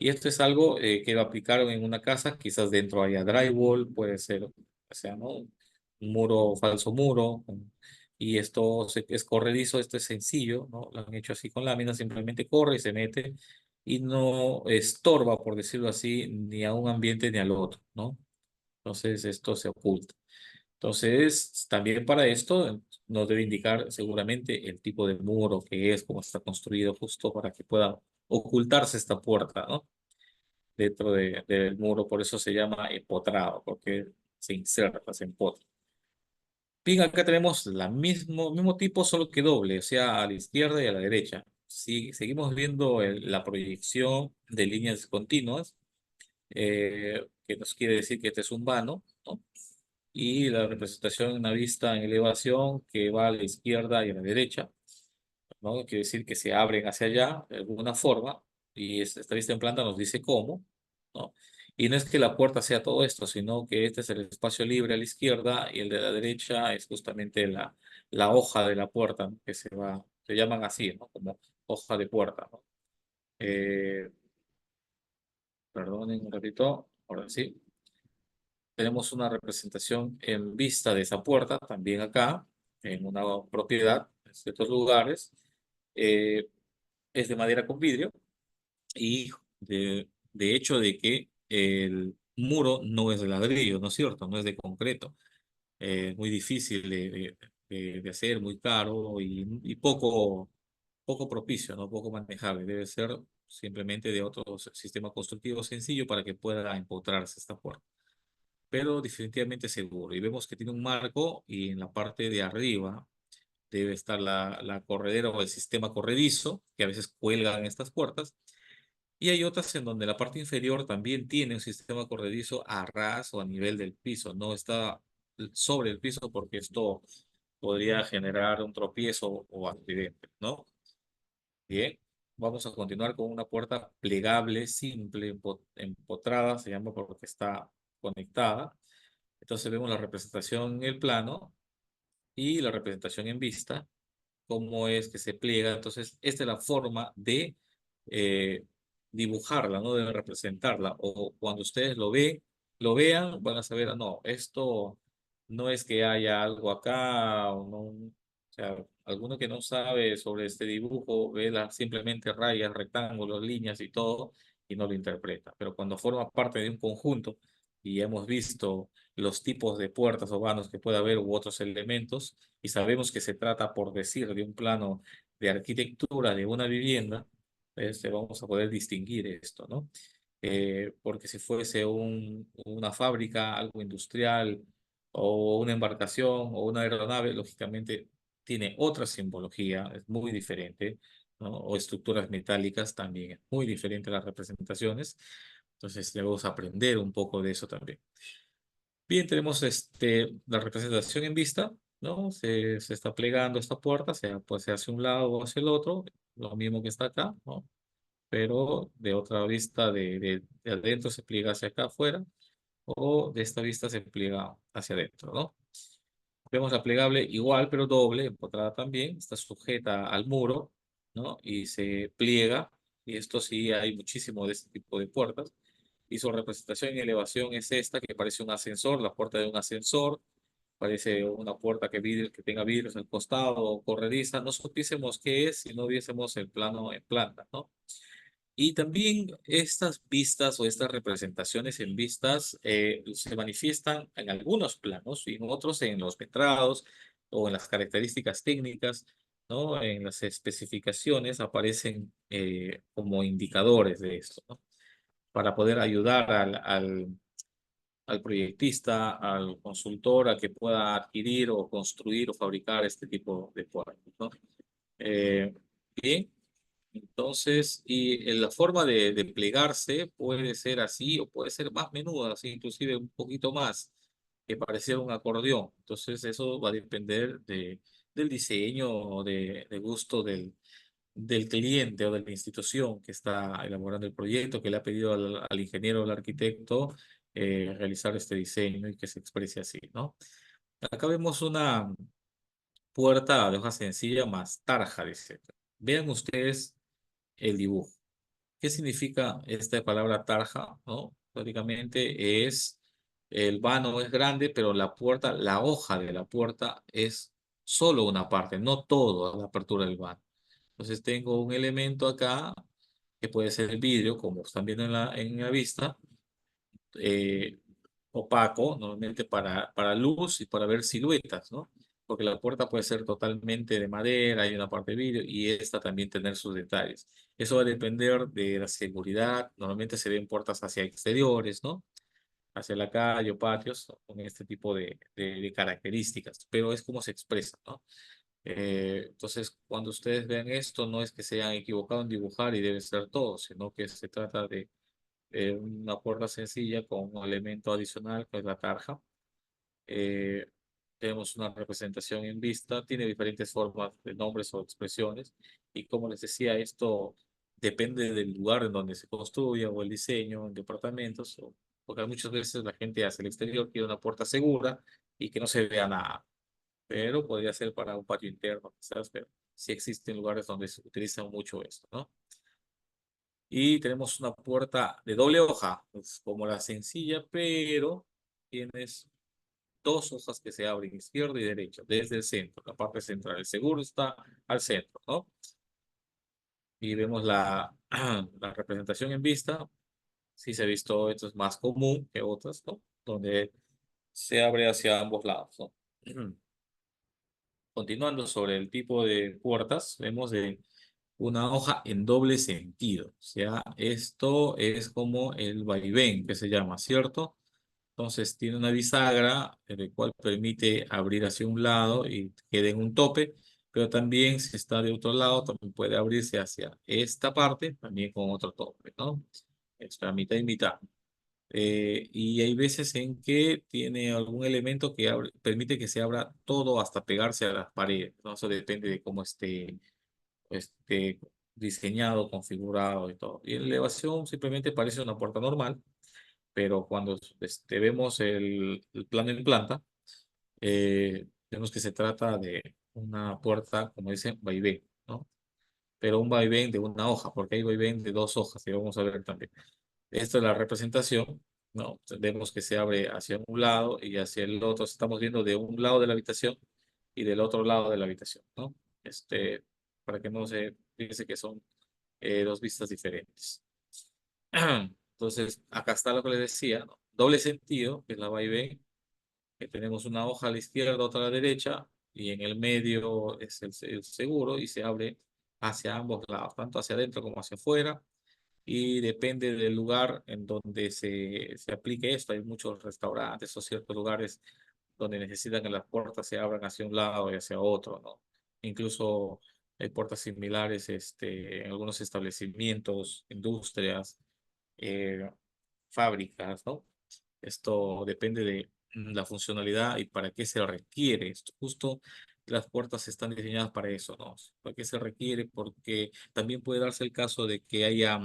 Speaker 1: Y esto es algo que lo aplicaron en una casa, quizás dentro haya drywall, puede ser, o sea, ¿no? Un muro, falso muro, y esto es corredizo, esto es sencillo, ¿no? Lo han hecho así con láminas, simplemente corre y se mete y no estorba, por decirlo así, ni a un ambiente ni al otro, ¿no? Entonces esto se oculta. Entonces, también para esto nos debe indicar seguramente el tipo de muro que es, cómo está construido, justo para que pueda ocultarse esta puerta, ¿no? Dentro del muro, por eso se llama empotrado, porque se inserta, se empotra. Bien, acá tenemos mismo tipo, solo que doble, o sea, a la izquierda y a la derecha. seguimos viendo la proyección de líneas continuas, que nos quiere decir que este es un vano, ¿no? Y la representación en una vista en elevación que va a la izquierda y a la derecha, ¿no? Quiere decir que se abren hacia allá de alguna forma, y esta vista en planta nos dice cómo, ¿no? Y no es que la puerta sea todo esto, sino que este es el espacio libre a la izquierda y el de la derecha es justamente la hoja de la puerta, ¿no? Que se llaman así, ¿no? Como hoja de puerta, ¿no? Eh, Perdonen un ratito, ahora sí. Tenemos una representación en vista de esa puerta, también acá, en una propiedad, en ciertos lugares. Eh, es de madera con vidrio y de hecho de que el muro no es de ladrillo, ¿no es cierto? No es de concreto. Muy difícil de hacer, muy caro y poco propicio, ¿no? Poco manejable. Debe ser simplemente de otro sistema constructivo sencillo para que pueda empotrarse esta puerta, pero definitivamente seguro. Y vemos que tiene un marco y en la parte de arriba debe estar la corredera o el sistema corredizo, que a veces cuelgan estas puertas. Y hay otras en donde la parte inferior también tiene un sistema corredizo a ras o a nivel del piso, no está sobre el piso porque esto podría generar un tropiezo o accidente, ¿no? Bien, vamos a continuar con una puerta plegable, simple, empotrada, se llama porque está conectada. Entonces vemos la representación en el plano y la representación en vista, cómo es que se pliega. Entonces, esta es la forma de eh, dibujarla, ¿no? De representarla. O cuando ustedes lo vean, van a saber, "Ah, no, esto no es que haya algo acá, o no, o sea, alguno que no sabe sobre este dibujo ve simplemente rayas, rectángulos, líneas y todo, y no lo interpreta. Pero cuando forma parte de un conjunto y hemos visto los tipos de puertas o vanos que puede haber u otros elementos, y sabemos que se trata, por decir, de un plano de arquitectura de una vivienda, vamos a poder distinguir esto, ¿no? Porque si fuese una fábrica, algo industrial, o una embarcación, o una aeronave, lógicamente tiene otra simbología, es muy diferente, ¿no? O estructuras metálicas también, es muy diferente las representaciones. Entonces debemos aprender un poco de eso también. Bien, tenemos la representación en vista, ¿no? Se está plegando esta puerta, sea pues hacia un lado o hacia el otro, lo mismo que está acá, ¿no? Pero de otra vista de adentro se pliega hacia acá afuera, o de esta vista se pliega hacia adentro, ¿no? Vemos la plegable igual, pero doble, empotrada también, está sujeta al muro, ¿no? Y se pliega, y esto sí hay muchísimo de este tipo de puertas. Y su representación en elevación es esta, que parece un ascensor, la puerta de un ascensor, parece una puerta que tenga vidrios al costado o corrediza. No supiésemos qué es si no viésemos el plano en planta, ¿no? Y también estas vistas o estas representaciones en vistas se manifiestan en algunos planos y en otros en los metrados o en las características técnicas, ¿no? En las especificaciones aparecen como indicadores de esto, ¿no? Para poder ayudar al proyectista, al consultor, a que pueda adquirir o construir o fabricar este tipo de puertos, ¿no? Eh, Bien, entonces, y en la forma de plegarse puede ser así o puede ser más menuda, así, inclusive un poquito más, que pareciera un acordeón. Entonces, eso va a depender del diseño o de gusto del cliente o de la institución que está elaborando el proyecto, que le ha pedido al ingeniero o al arquitecto realizar este diseño y que se exprese así, ¿no? Acá vemos una puerta de hoja sencilla más tarja, dice. Vean ustedes el dibujo. ¿Qué significa esta palabra tarja? ¿No? Prácticamente es, el vano es grande, pero la puerta, la hoja de la puerta es solo una parte, no toda la apertura del vano. Entonces tengo un elemento acá que puede ser el vidrio, como están viendo en la vista, eh, opaco, normalmente para luz y para ver siluetas, ¿no? Porque la puerta puede ser totalmente de madera, hay una parte de vidrio y esta también tener sus detalles. Eso va a depender de la seguridad. Normalmente se ven puertas hacia exteriores, ¿no? Hacia la calle o patios con este tipo de características, pero es como se expresa, ¿no? Entonces, cuando ustedes vean esto, no es que se hayan equivocado en dibujar y debe ser todo, sino que se trata de una puerta sencilla con un elemento adicional, que es la tarja. Eh, Tenemos una representación en vista, tiene diferentes formas de nombres o expresiones, y como les decía, esto depende del lugar en donde se construya o el diseño en departamentos, porque muchas veces la gente hacia el exterior quiere una puerta segura y que no se vea nada, pero podría ser para un patio interno, quizás, pero sí existen lugares donde se utiliza mucho esto, ¿no? Y tenemos una puerta de doble hoja, es como la sencilla, pero tienes dos hojas que se abren izquierda y derecha, desde el centro, la parte central. El seguro está al centro, ¿no? Y vemos la representación en vista. Sí se ha visto, esto es más común que otras, ¿no? Donde se abre hacia ambos lados, ¿no? Continuando sobre el tipo de puertas, vemos de una hoja en doble sentido. O sea, esto es como el vaivén que se llama, ¿cierto? Entonces tiene una bisagra, el cual permite abrir hacia un lado y quede en un tope, pero también si está de otro lado, también puede abrirse hacia esta parte, también con otro tope, ¿no? Es la mitad y mitad. Y hay veces en que tiene algún elemento que permite que se abra todo hasta pegarse a las paredes, ¿no? Eso depende de cómo esté diseñado, configurado y todo. Y en elevación simplemente parece una puerta normal, pero cuando vemos el plano en planta, vemos que se trata de una puerta, como dicen, vaivén, ¿no? Pero un vaivén de una hoja, porque hay vaivén de dos hojas, y vamos a ver también. Esta es la representación, ¿no? Vemos que se abre hacia un lado y hacia el otro. Estamos viendo de un lado de la habitación y del otro lado de la habitación, ¿no? Para que no se piense que son dos vistas diferentes. Entonces, acá está lo que les decía, ¿no? Doble sentido, que es la va y ven, que tenemos una hoja a la izquierda, otra a la derecha, y en el medio es el seguro y se abre hacia ambos lados, tanto hacia adentro como hacia afuera, y depende del lugar en donde se aplique esto. Hay muchos restaurantes o ciertos lugares donde necesitan que las puertas se abran hacia un lado y hacia otro, ¿no? Incluso hay puertas similares en algunos establecimientos, industrias, eh, fábricas, ¿no? Esto depende de la funcionalidad y para qué se requiere. Justo las puertas están diseñadas para eso, ¿no? ¿Para qué se requiere? Porque también puede darse el caso de que haya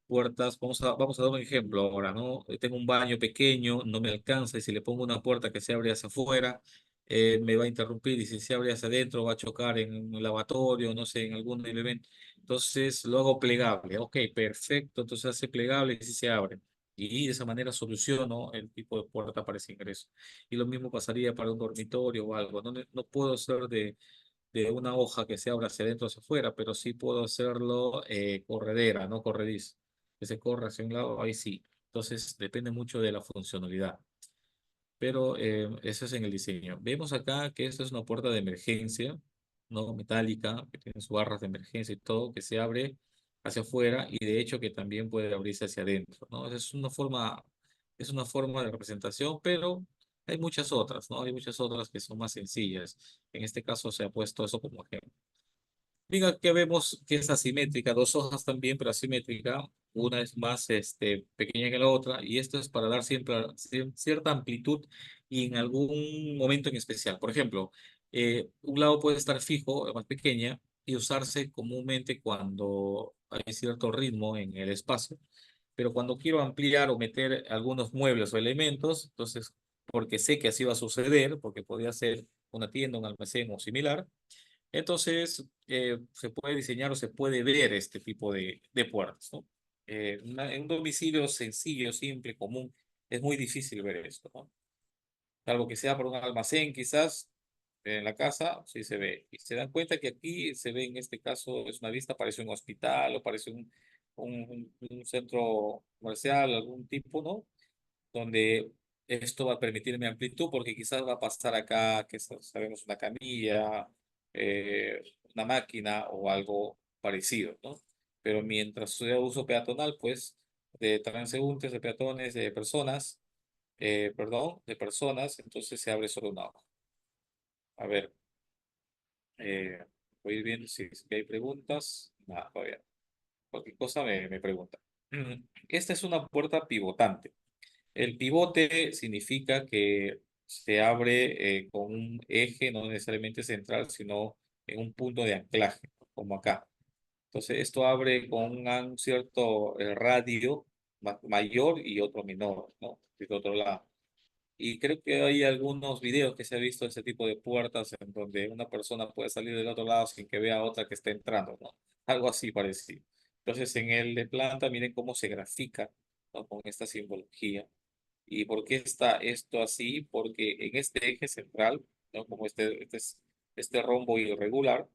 Speaker 1: puertas. Vamos a dar un ejemplo ahora, ¿no? Tengo un baño pequeño, no me alcanza, y si le pongo una puerta que se abre hacia afuera, me va a interrumpir, y si se abre hacia adentro va a chocar en un lavatorio, no sé, en algún elemento. Entonces lo hago plegable. Ok, perfecto, entonces hace plegable y si se abre. Y de esa manera soluciono el tipo de puerta para ese ingreso. Y lo mismo pasaría para un dormitorio o algo. No, no puedo hacer de una hoja que se abra hacia adentro o hacia afuera, pero sí puedo hacerlo corredera, no corrediza. Que se corra hacia un lado, ahí sí. Entonces depende mucho de la funcionalidad. Pero eso es en el diseño. Vemos acá que esta es una puerta de emergencia, ¿no? Metálica, que tiene sus barras de emergencia y todo, que se abre hacia afuera y de hecho que también puede abrirse hacia adentro, ¿no? Esa es una forma de representación, pero hay muchas otras, ¿no? Hay muchas otras que son más sencillas. En este caso se ha puesto eso como ejemplo. Diga que vemos que es asimétrica, dos hojas también, pero asimétrica. Una es más pequeña que la otra, y esto es para dar siempre cierta amplitud y en algún momento en especial. Por ejemplo, un lado puede estar fijo, más pequeña, y usarse comúnmente cuando hay cierto ritmo en el espacio. Pero cuando quiero ampliar o meter algunos muebles o elementos, entonces, porque sé que así va a suceder, porque podría ser una tienda, un almacén o similar, entonces, se puede diseñar o se puede ver este tipo de puertas, ¿no? En un domicilio sencillo, simple, común, es muy difícil ver esto, ¿no? Salvo que sea por un almacén, quizás, en la casa, sí se ve. Y se dan cuenta que aquí se ve, en este caso, es una vista, parece un hospital o parece un centro comercial, algún tipo, ¿no? Donde esto va a permitirme amplitud porque quizás va a pasar acá, que sabemos, una camilla, una máquina o algo parecido, ¿no? Pero mientras sea uso peatonal, pues, de transeúntes, de peatones, de personas, perdón, de personas, entonces se abre solo una hoja. A ver, Eh, voy a ir viendo si es que hay preguntas. Nada, todavía. Cualquier cosa me pregunta. Esta es una puerta pivotante. El pivote significa que se abre con un eje, no necesariamente central, sino en un punto de anclaje, como acá. Entonces, esto abre con un cierto radio mayor y otro menor, ¿no? De otro lado. Y creo que hay algunos videos que se ha visto de ese tipo de puertas en donde una persona puede salir del otro lado sin que vea a otra que está entrando, ¿no? Algo así parecido. Entonces, en el de planta, miren cómo se grafica, ¿no? Con esta simbología. ¿Y por qué está esto así? Porque en este eje central, ¿no? Como este rombo irregular,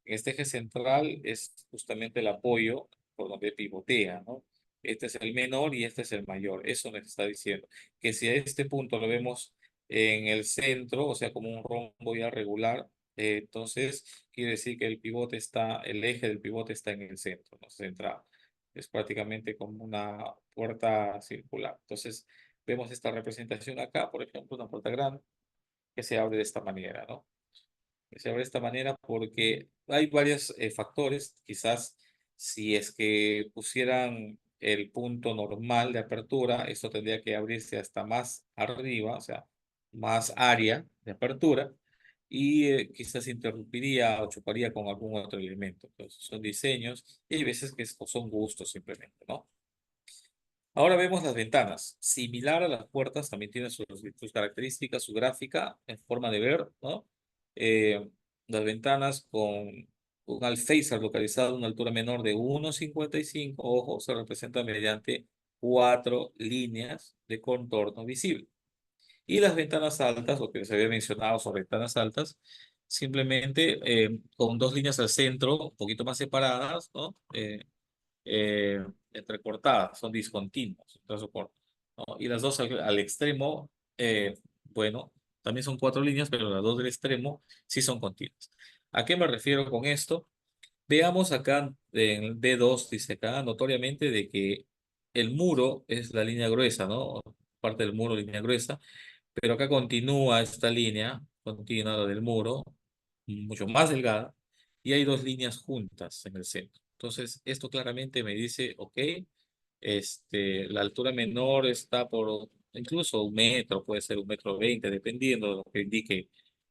Speaker 1: en este eje central es justamente el apoyo por donde pivotea, ¿no? Este es el menor y este es el mayor. Eso nos está diciendo que si a este punto lo vemos en el centro, o sea, como un rombo ya regular, entonces quiere decir que el eje del pivote está en el centro, ¿no? Centrado. Es prácticamente como una puerta circular. Entonces, vemos esta representación acá, por ejemplo, una puerta grande que se abre de esta manera, ¿no? Que se abre de esta manera porque hay varios factores. Quizás si es que pusieran el punto normal de apertura, esto tendría que abrirse hasta más arriba, o sea, más área de apertura, y quizás interrumpiría o chocaría con algún otro elemento. Entonces, son diseños y hay veces que son gustos simplemente, ¿no? Ahora vemos las ventanas. Similar a las puertas, también tiene sus características, su gráfica en forma de ver, ¿no? Eh, las ventanas con un alféizar localizado a una altura menor de 1,55, ojo, se representa mediante cuatro líneas de contorno visible. Y las ventanas altas, lo que se había mencionado sobre ventanas altas, simplemente con dos líneas al centro, un poquito más separadas, ¿no? Entrecortadas, son discontinuas, entonces, ¿no? Y las dos al extremo, bueno, también son cuatro líneas, pero las dos del extremo sí son continuas. ¿A qué me refiero con esto? Veamos acá en el B2, dice acá notoriamente de que el muro es la línea gruesa, ¿no? Parte del muro, línea gruesa, pero acá continúa esta línea, continua la del muro, mucho más delgada, y hay dos líneas juntas en el centro. Entonces, esto claramente me dice, ok, la altura menor está por incluso 1 metro, puede ser 1,20 m, dependiendo de lo que indique,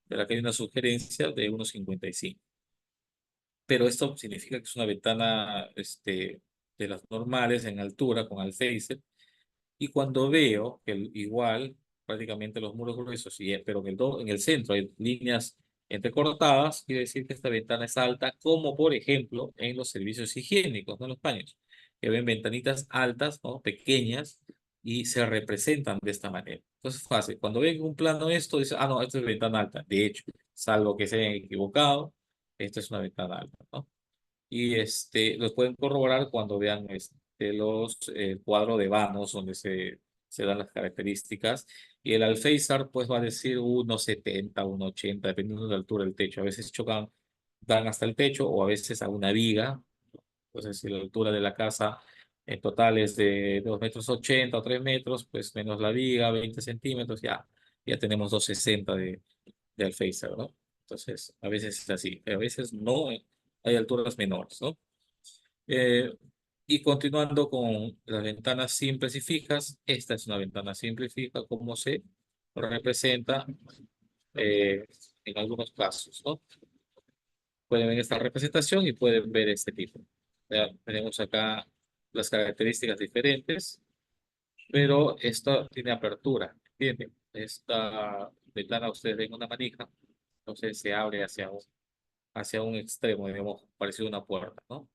Speaker 1: pero aquí hay una sugerencia de 1,55 m. Pero esto significa que es una ventana, de las normales en altura con alféizar, y cuando veo que igual, prácticamente los muros gruesos, pero en el centro hay líneas entrecortadas, quiere decir que esta ventana es alta, como por ejemplo en los servicios higiénicos, no en los baños, que ven ventanitas altas, ¿no? Pequeñas, y se representan de esta manera. Entonces, fácil. Cuando ven un plano esto, dice, ah, no, esto es ventana alta. De hecho, salvo que se hayan equivocado, esto es una ventana alta, ¿no? Y los pueden corroborar cuando vean los cuadros de vanos donde se dan las características. Y el alféizar pues va a decir 1,70, 1,80, dependiendo de la altura del techo. A veces chocan, dan hasta el techo o a veces a una viga. Entonces, si la altura de la casa en total es de 2,80 m o 3 metros, pues menos la viga, 20 centímetros, ya tenemos 2,60 de alféizar, ¿no? Entonces, a veces es así, pero a veces no, hay alturas menores, ¿no? Eh, y continuando con las ventanas simples y fijas, esta es una ventana simple y fija, como se representa eh, en algunos casos, ¿no? Pueden ver esta representación y pueden ver este tipo. Ya tenemos acá las características diferentes, pero esta tiene apertura, ¿entienden? Esta ventana ustedes ven una manija, entonces se abre hacia un extremo, digamos, parecido a una puerta, ¿no?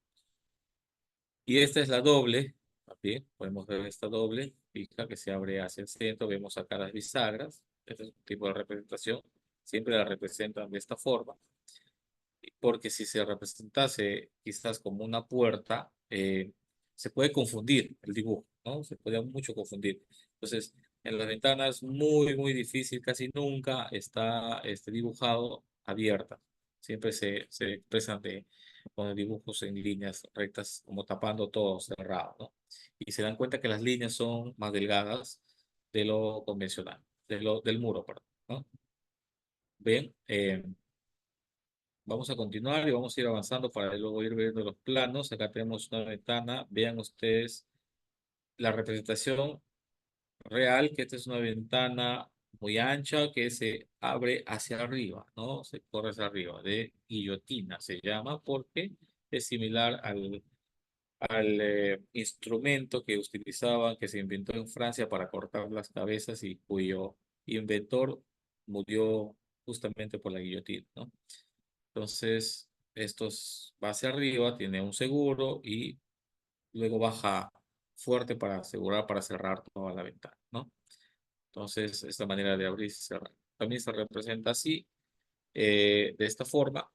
Speaker 1: Y esta es la doble, también podemos ver esta doble, fija que se abre hacia el centro, vemos acá las bisagras, este es un tipo de representación, siempre la representan de esta forma, porque si se representase quizás como una puerta, se puede confundir el dibujo, ¿no? Se puede mucho confundir. Entonces, en las ventanas muy, muy difícil, casi nunca está dibujado abierta. Siempre se expresan con dibujos en líneas rectas, como tapando todo cerrado, ¿no? Y se dan cuenta que las líneas son más delgadas de lo convencional, del muro, perdón, ¿no? Bien. Vamos a continuar y vamos a ir avanzando para luego ir viendo los planos. Acá tenemos una ventana. Vean ustedes la representación real, que esta es una ventana muy ancha que se abre hacia arriba, ¿no? Se corre hacia arriba, de guillotina se llama porque es similar al instrumento que utilizaban, que se inventó en Francia para cortar las cabezas y cuyo inventor murió justamente por la guillotina, ¿no? Entonces, va hacia arriba, tiene un seguro y luego baja fuerte para asegurar, para cerrar toda la ventana, ¿no? Entonces, esta manera de abrir y cerrar. También se representa así, de esta forma,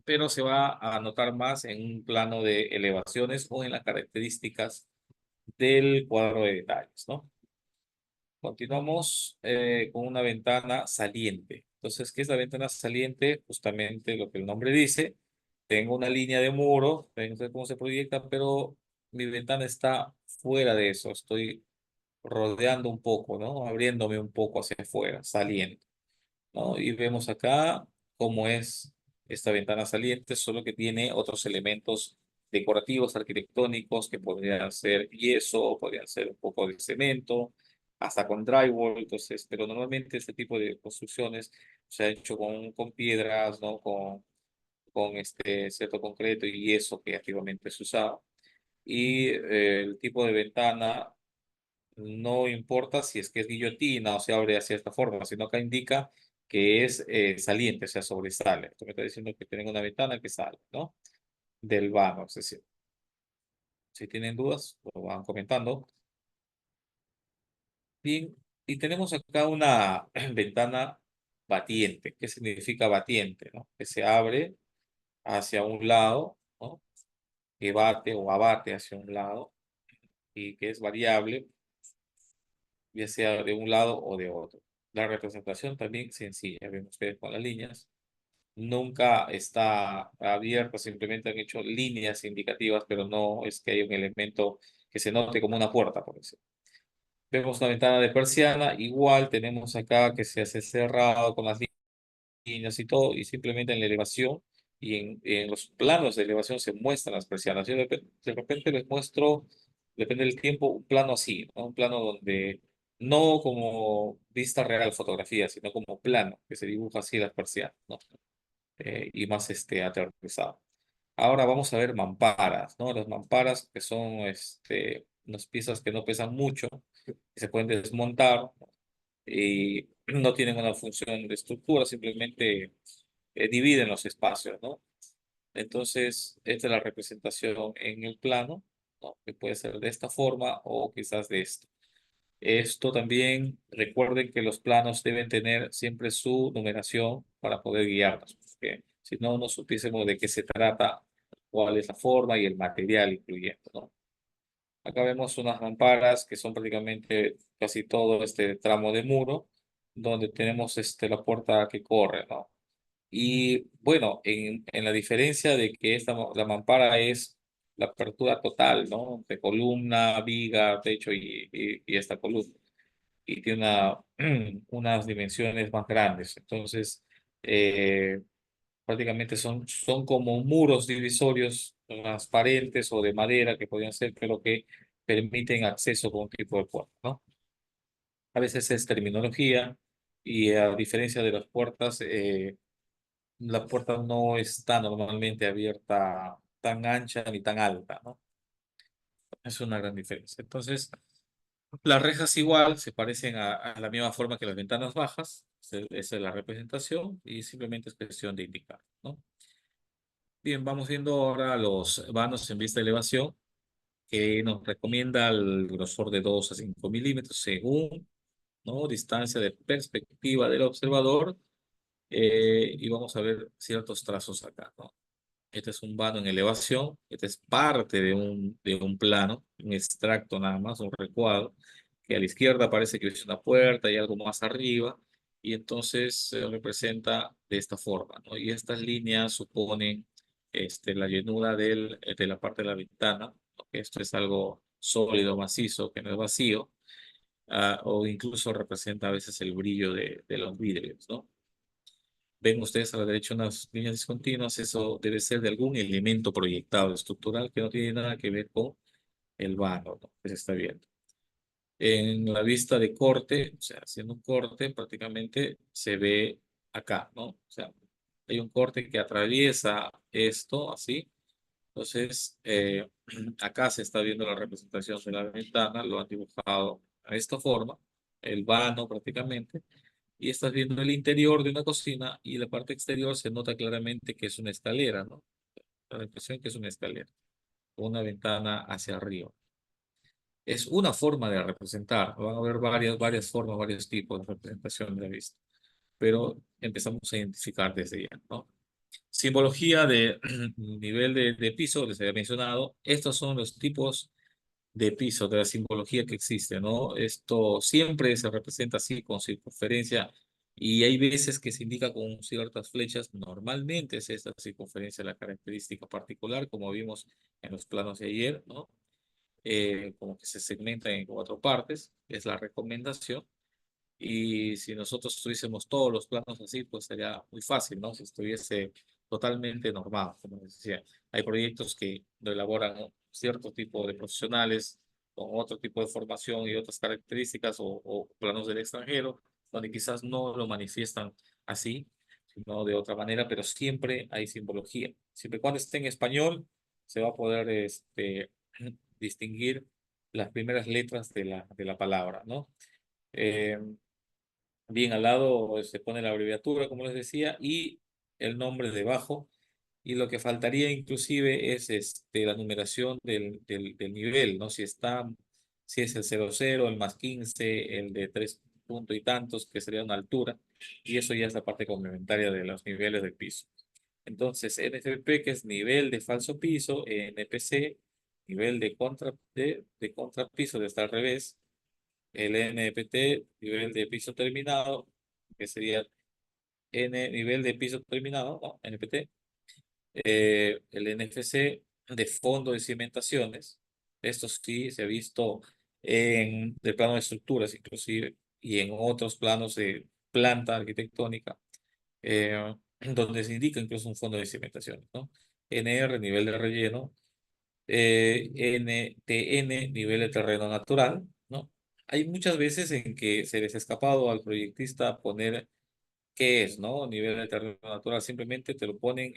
Speaker 1: pero se va a notar más en un plano de elevaciones o en las características del cuadro de detalles, ¿no? Continuamos con una ventana saliente. Entonces, ¿qué es la ventana saliente? Justamente lo que el nombre dice. Tengo una línea de muro, no sé cómo se proyecta, pero mi ventana está fuera de eso. Estoy rodeando un poco, ¿no? Abriéndome un poco hacia afuera, saliendo, ¿no? Y vemos acá cómo es esta ventana saliente, solo que tiene otros elementos decorativos, arquitectónicos, que podrían ser yeso, podrían ser un poco de cemento, hasta con drywall, entonces, pero normalmente este tipo de construcciones se ha hecho con piedras, ¿no? Con este cierto concreto y yeso que antiguamente se usaba. Y el tipo de ventana no importa si es que es guillotina o se abre de cierta forma, sino acá indica que es saliente, o sea, sobresale. Esto me está diciendo que tienen una ventana que sale, ¿no? Del vano, es decir, si tienen dudas, lo van comentando. Bien, y tenemos acá una ventana batiente. ¿Qué significa batiente, no? Que se abre hacia un lado, ¿no? Que bate o abate hacia un lado y que es variable, ya sea de un lado o de otro. La representación también sencilla, ven ustedes con las líneas. Nunca está abierta, simplemente han hecho líneas indicativas, pero no es que haya un elemento que se note como una puerta, por decirlo. Vemos una ventana de persiana, igual tenemos acá que se hace cerrado con las líneas y todo, y simplemente en la elevación y en los planos de elevación se muestran las persianas. Yo de repente les muestro, depende del tiempo, un plano así, ¿no? Un plano donde no como vista real fotografía, sino como plano, que se dibuja así las persianas, ¿no? Y más aterrizado. Ahora vamos a ver mamparas, ¿no? Las mamparas que son unas piezas que no pesan mucho, que se pueden desmontar y no tienen una función de estructura, simplemente dividen los espacios, ¿no? Entonces, esta es la representación en el plano, ¿no? Que puede ser de esta forma o quizás de esta. Esto también, recuerden que los planos deben tener siempre su numeración para poder guiarnos, porque si no, no supiésemos de qué se trata, cuál es la forma y el material incluyendo, ¿no? Acá vemos unas mamparas que son prácticamente casi todo este tramo de muro, donde tenemos la puerta que corre, ¿no? Y bueno, en la diferencia de que la mampara es la apertura total, ¿no? De columna, viga, techo y esta columna y tiene unas dimensiones más grandes. Entonces, eh, prácticamente son como muros divisorios transparentes o de madera que podrían ser, pero que permiten acceso con un tipo de puerta, ¿no? A veces es terminología y a diferencia de las puertas, la puerta no está normalmente abierta tan ancha ni tan alta, ¿no? Es una gran diferencia. Entonces, las rejas igual se parecen a la misma forma que las ventanas bajas. Esa es la representación y simplemente es cuestión de indicar, ¿no? Bien, vamos viendo ahora los vanos en vista de elevación que nos recomienda el grosor de 2 a 5 milímetros según, ¿no? Distancia de perspectiva del observador y vamos a ver ciertos trazos acá, ¿no? Este es un vano en elevación, este es parte de un plano, un extracto nada más, un recuadro, que a la izquierda parece que es una puerta y algo más arriba, y entonces se representa de esta forma, ¿no? Y estas líneas suponen la llenura de la parte de la ventana, ¿no? Que esto es algo sólido, macizo, que no es vacío, o incluso representa a veces el brillo de los vidrios, ¿no? Ven ustedes a la derecha unas líneas discontinuas, eso debe ser de algún elemento proyectado estructural que no tiene nada que ver con el vano, ¿no? Que se está viendo. En la vista de corte, o sea, haciendo un corte, prácticamente se ve acá, ¿no? O sea, hay un corte que atraviesa esto, así. Entonces, acá se está viendo la representación de la ventana, lo han dibujado de esta forma, el vano prácticamente, y estás viendo el interior de una cocina y la parte exterior se nota claramente que es una escalera, ¿no? La impresión que es una escalera, una ventana hacia arriba. Es una forma de representar, van a haber varias formas, varios tipos de representación de la vista, pero empezamos a identificar desde ya, ¿no? Simbología de nivel de piso, les había mencionado, estos son los tipos de piso, de la simbología que existe, ¿no? Esto siempre se representa así con circunferencia y hay veces que se indica con ciertas flechas, normalmente es esta circunferencia la característica particular, como vimos en los planos de ayer, ¿no? Como que se segmenta en cuatro partes, es la recomendación. Y si nosotros tuviésemos todos los planos así, pues sería muy fácil, ¿no? Si estuviese totalmente normado, como les decía. Hay proyectos que lo elaboran, ¿no? Cierto tipo de profesionales con otro tipo de formación y otras características o planos del extranjero, donde quizás no lo manifiestan así, sino de otra manera, pero siempre hay simbología. Siempre y cuando esté en español, se va a poder distinguir las primeras letras de la palabra, ¿no? Eh, Bien, al lado se pone la abreviatura, como les decía, y el nombre debajo. Y lo que faltaría inclusive es la numeración del nivel, ¿no? Si es el 00, el +15, el de 3 puntos y tantos, que sería una altura. Y eso ya es la parte complementaria de los niveles del piso. Entonces, NFP, que es nivel de falso piso, NPC, nivel de contrapiso, de estar al revés, el NPT, nivel de piso terminado, que sería nivel de piso terminado, ¿no? NPT, el NFC de fondo de cimentaciones. Esto sí se ha visto en el plano de estructuras, inclusive, y en otros planos de planta arquitectónica, donde se indica incluso un fondo de cimentaciones, ¿no? NR, nivel de relleno, NTN, nivel de terreno natural, ¿no? Hay muchas veces en que se les ha escapado al proyectista poner qué es, ¿no? Nivel de terreno natural, simplemente te lo ponen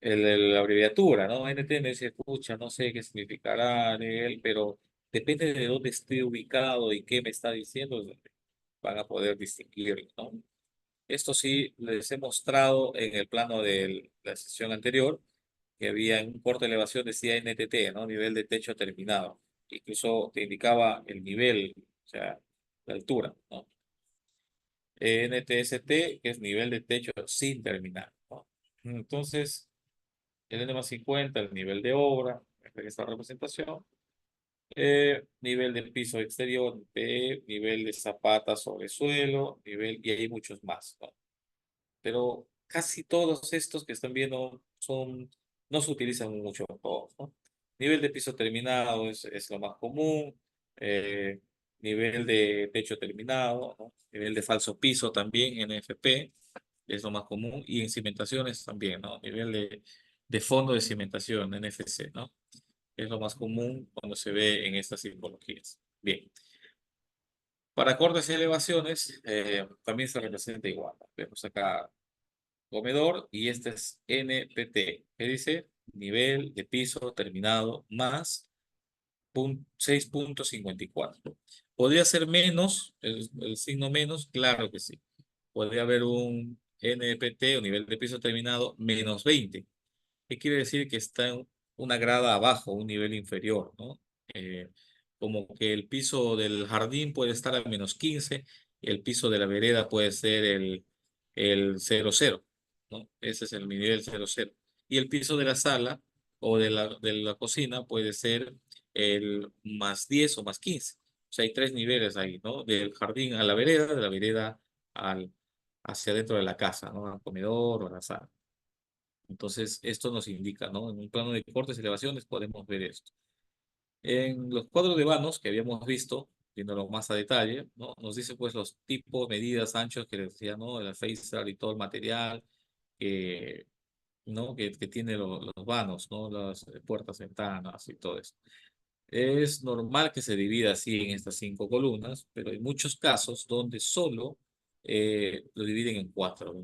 Speaker 1: la abreviatura, ¿no? NTN se escucha, no sé qué significará de él, pero depende de dónde esté ubicado y qué me está diciendo, van a poder distinguirlo, ¿no? Esto sí les he mostrado en el plano de la sesión anterior, que había en un corte de elevación decía NTT, ¿no? Nivel de techo terminado. Incluso te indicaba el nivel, o sea, la altura, ¿no? NTST, que es nivel de techo sin terminar, ¿no? Entonces, el N+50, el nivel de obra, esta representación. Nivel de piso exterior, nivel de zapata sobre suelo, y hay muchos más, ¿no? Pero casi todos estos que están viendo no se utilizan mucho todos, ¿no? Nivel de piso terminado es lo más común, eh, nivel de techo terminado, ¿no? Nivel de falso piso también, NFP, es lo más común, y en cimentaciones también, ¿no? Nivel de fondo de cimentación, NFC, ¿no? Es lo más común cuando se ve en estas simbologías. Bien, para cortes y elevaciones también se representa igual. Vemos acá comedor y este es NPT, que dice nivel de piso terminado más 6,54. ¿Podría ser menos, el signo menos? Claro que sí. Podría haber un NPT o nivel de piso terminado -20. ¿Qué quiere decir? Que está en una grada abajo, un nivel inferior, ¿no? Eh, Como que el piso del jardín puede estar a -15, el piso de la vereda puede ser el 00, ¿no? Ese es el nivel 00. Y el piso de la sala o de la cocina puede ser el +10 o +15. O sea, hay tres niveles ahí, ¿no? Del jardín a la vereda, de la vereda al, hacia dentro de la casa, ¿no? Al comedor o a la sala. Entonces, esto nos indica, ¿no? En un plano de cortes y elevaciones podemos ver esto. En los cuadros de vanos que habíamos visto, viéndolo más a detalle, ¿no? Nos dice pues los tipos, medidas, anchos que les decía, ¿no? El facer y todo el material que, ¿no? Que tiene los vanos, ¿no? Las puertas, ventanas y todo eso. Es normal que se divida así en estas 5 columnas, pero hay muchos casos donde solo lo dividen en 4.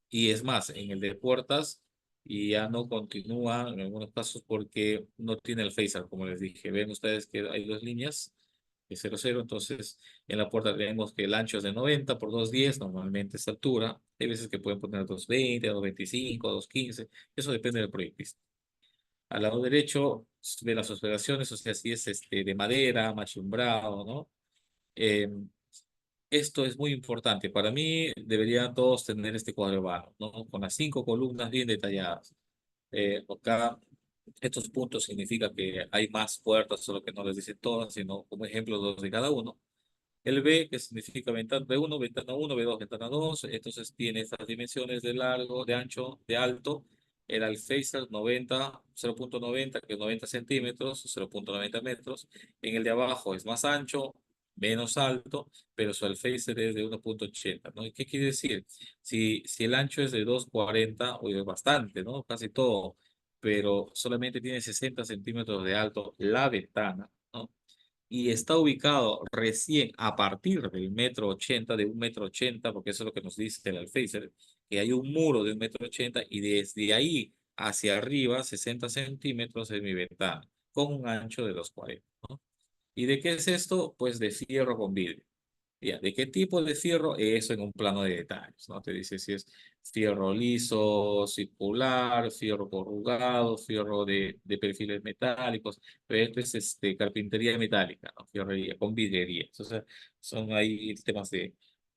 Speaker 1: Y es más, en el de puertas y ya no continúa en algunos casos porque no tiene el phaser, como les dije. Ven ustedes que hay 2 líneas de 0,0, entonces en la puerta vemos que el ancho es de 90 por 210, normalmente es altura. Hay veces que pueden poner 220, 225, 215, eso depende del proyectista. Al lado derecho de las observaciones, o sea, si es de madera, machimbrado, ¿no? Eh, Esto es muy importante. Para mí deberían todos tener este cuadro vano, ¿no? Con las 5 columnas bien detalladas. Acá estos puntos significa que hay más puertas, solo que no les dicen todas, sino como ejemplo 2 de cada uno. El B, que significa ventana B1, ventana 1, B2, ventana 2. Entonces tiene estas dimensiones de largo, de ancho, de alto. El alféizar 90, 0,90, que es 90 centímetros, 0,90 metros. En el de abajo es más ancho, menos alto, pero su alféizar es de 1,80, ¿no? ¿Y qué quiere decir? Si el ancho es de 2,40, o es bastante, ¿no? Casi todo, pero solamente tiene 60 centímetros de alto la ventana, ¿no? Y está ubicado recién a partir del metro 80, de 1,80 m, porque eso es lo que nos dice el alféizar, que hay un muro de 1,80 m y desde ahí hacia arriba, 60 centímetros es mi ventana, con un ancho de 2,40, ¿no? ¿Y de qué es esto? Pues de fierro con vidrio. Ya, ¿de qué tipo de fierro? Eso en un plano de detalles, ¿no? Te dice si es fierro liso, circular, fierro corrugado, fierro de perfiles metálicos, pero esto es carpintería metálica, ¿no? Fierrería, con vidriería. O sea, son ahí temas de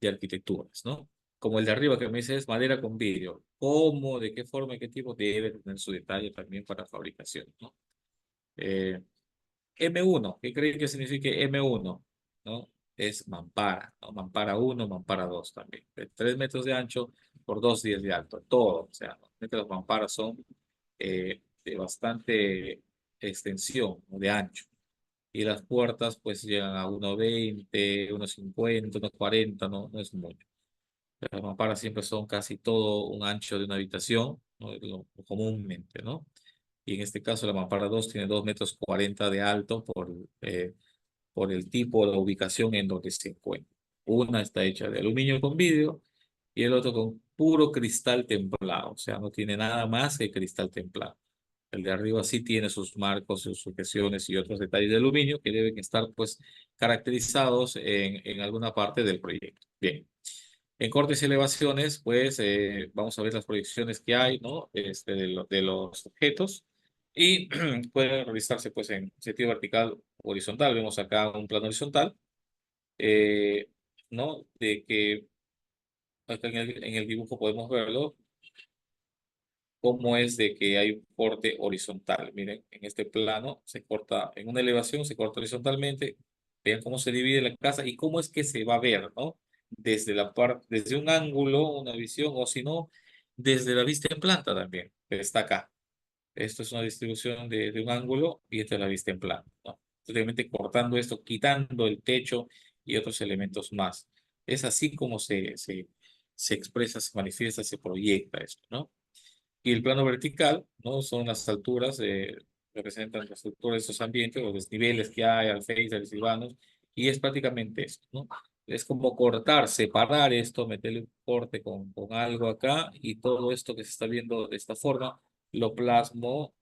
Speaker 1: arquitecturas, ¿no? Como el de arriba que me dice es madera con vidrio. ¿Cómo, de qué forma y qué tipo debe tener su detalle también para fabricación, ¿no? Eh, M1, ¿qué creen que signifique M1? ¿No? Es mampara, ¿no? Mampara 1, mampara 2 también. De 3 metros de ancho por 2,10 de alto, todo. O sea, normalmente las mamparas son de bastante extensión, ¿no? De ancho. Y las puertas pues llegan a 1,20, 1,50, 1,40, no, no es mucho. Las mamparas siempre son casi todo un ancho de una habitación, ¿no? Comúnmente, ¿no? Y en este caso la mampara 2 tiene 2,40 m de alto por el tipo de ubicación en donde se encuentra. Una está hecha de aluminio con vidrio y el otro con puro cristal templado, o sea, no tiene nada más que cristal templado. El de arriba sí tiene sus marcos, sus sujeciones y otros detalles de aluminio que deben estar pues caracterizados en alguna parte del proyecto. Bien. En cortes y elevaciones, pues vamos a ver las proyecciones que hay, ¿no? De los objetos y pueden realizarse pues en sentido vertical o horizontal. Vemos acá un plano horizontal, eh, ¿no? De que acá en el dibujo podemos verlo, cómo es de que hay un corte horizontal. Miren, en este plano se corta, en una elevación se corta horizontalmente. Vean cómo se divide la casa y cómo es que se va a ver, ¿no? Desde la parte, desde un ángulo, una visión, o si no, desde la vista en planta también, que está acá. Esto es una distribución de un ángulo y esta es la vista en planta, ¿no? Obviamente cortando esto, quitando el techo y otros elementos más. Es así como se expresa, se manifiesta, se proyecta esto, ¿no? Y el plano vertical, ¿no? Son las alturas, representan las alturas de estos ambientes, los desniveles que hay, alféizares y vanos, y es prácticamente esto, ¿no? Es como cortar, separar esto, meterle un corte con algo acá, y todo esto que se está viendo de esta forma, lo plasmo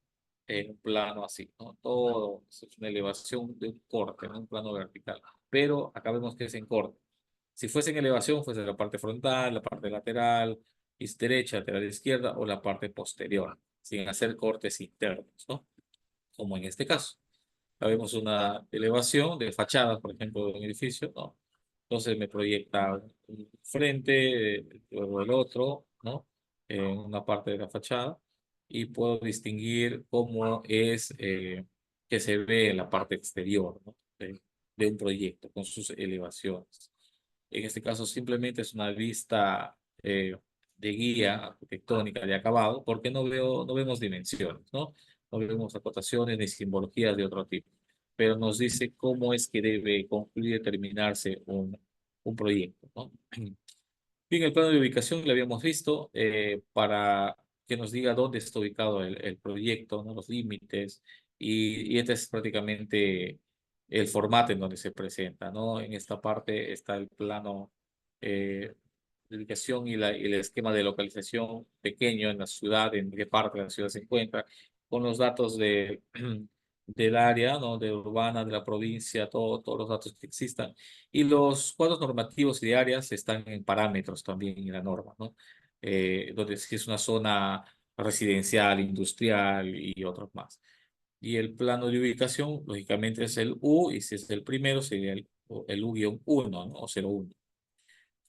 Speaker 1: en un plano así, ¿no? Todo eso es una elevación de un corte, ¿no? Un plano vertical. Pero acá vemos que es en corte. Si fuese en elevación, fuese la parte frontal, la parte lateral, derecha, lateral izquierda o la parte posterior, sin hacer cortes internos, ¿no? Como en este caso. Acá vemos una elevación de fachadas, por ejemplo, de un edificio, ¿no? Entonces me proyecta un frente, luego el otro, ¿no? En una parte de la fachada y puedo distinguir cómo es que se ve en la parte exterior, ¿no? De un proyecto con sus elevaciones. En este caso simplemente es una vista de guía arquitectónica de acabado, porque no vemos dimensiones, ¿no? No vemos acotaciones ni simbologías de otro tipo. pero nos dice cómo es que debe concluir y terminarse un proyecto, ¿no? Bien, el plano de ubicación lo habíamos visto para que nos diga dónde está ubicado el proyecto, ¿no? Los límites, y este es prácticamente el formato en donde se presenta, ¿no? En esta parte está el plano de ubicación y el esquema de localización pequeño en la ciudad, en qué parte de la ciudad se encuentra, con los datos del área, ¿no? De urbana, de la provincia, todos los datos que existan. Y los cuadros normativos y de áreas están en parámetros también en la norma, ¿no? Donde si es una zona residencial, industrial y otros más. Y el plano de ubicación, lógicamente, es el U, y si es el primero, sería el U-1, ¿no? O 01.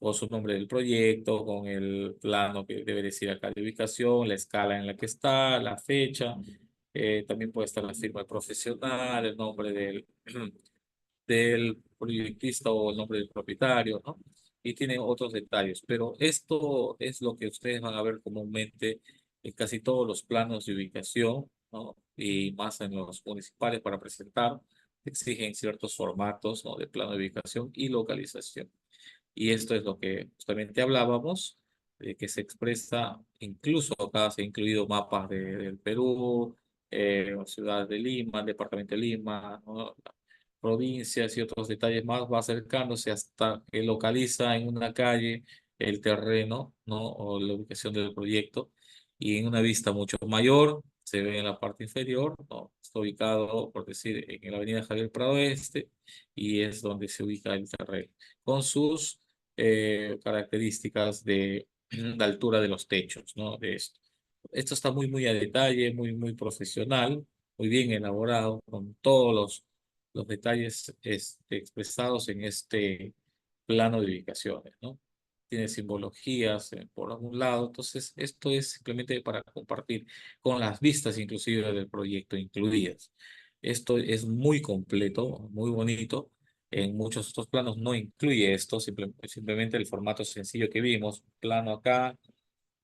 Speaker 1: Con su nombre del proyecto, con el plano que debe decir acá de ubicación, la escala en la que está, la fecha. También puede estar la firma del profesional, el nombre del proyectista o el nombre del propietario, ¿no? Y tiene otros detalles, pero esto es lo que ustedes van a ver comúnmente en casi todos los planos de ubicación, ¿no? Y más en los municipales para presentar, exigen ciertos formatos, ¿no? De plano de ubicación y localización. Y esto es lo que justamente hablábamos, de que se expresa, incluso acá se ha incluido mapas del Perú, ciudad de Lima, el departamento de Lima, ¿no? Provincias y otros detalles más, va acercándose hasta que localiza en una calle el terreno, ¿no? O la ubicación del proyecto, y en una vista mucho mayor se ve en la parte inferior, ¿no? Está ubicado, por decir, en la avenida Javier Prado Este, y es donde se ubica el terreno, con sus características de altura de los techos, ¿no? De esto. Esto está muy a detalle, muy profesional, muy bien elaborado, con todos los detalles expresados en este plano de ubicaciones, ¿no? Tiene simbologías por algún lado, entonces esto es simplemente para compartir con las vistas inclusive del proyecto incluidas. Esto es muy completo, muy bonito. En muchos otros planos no incluye esto, simplemente el formato sencillo que vimos, plano acá,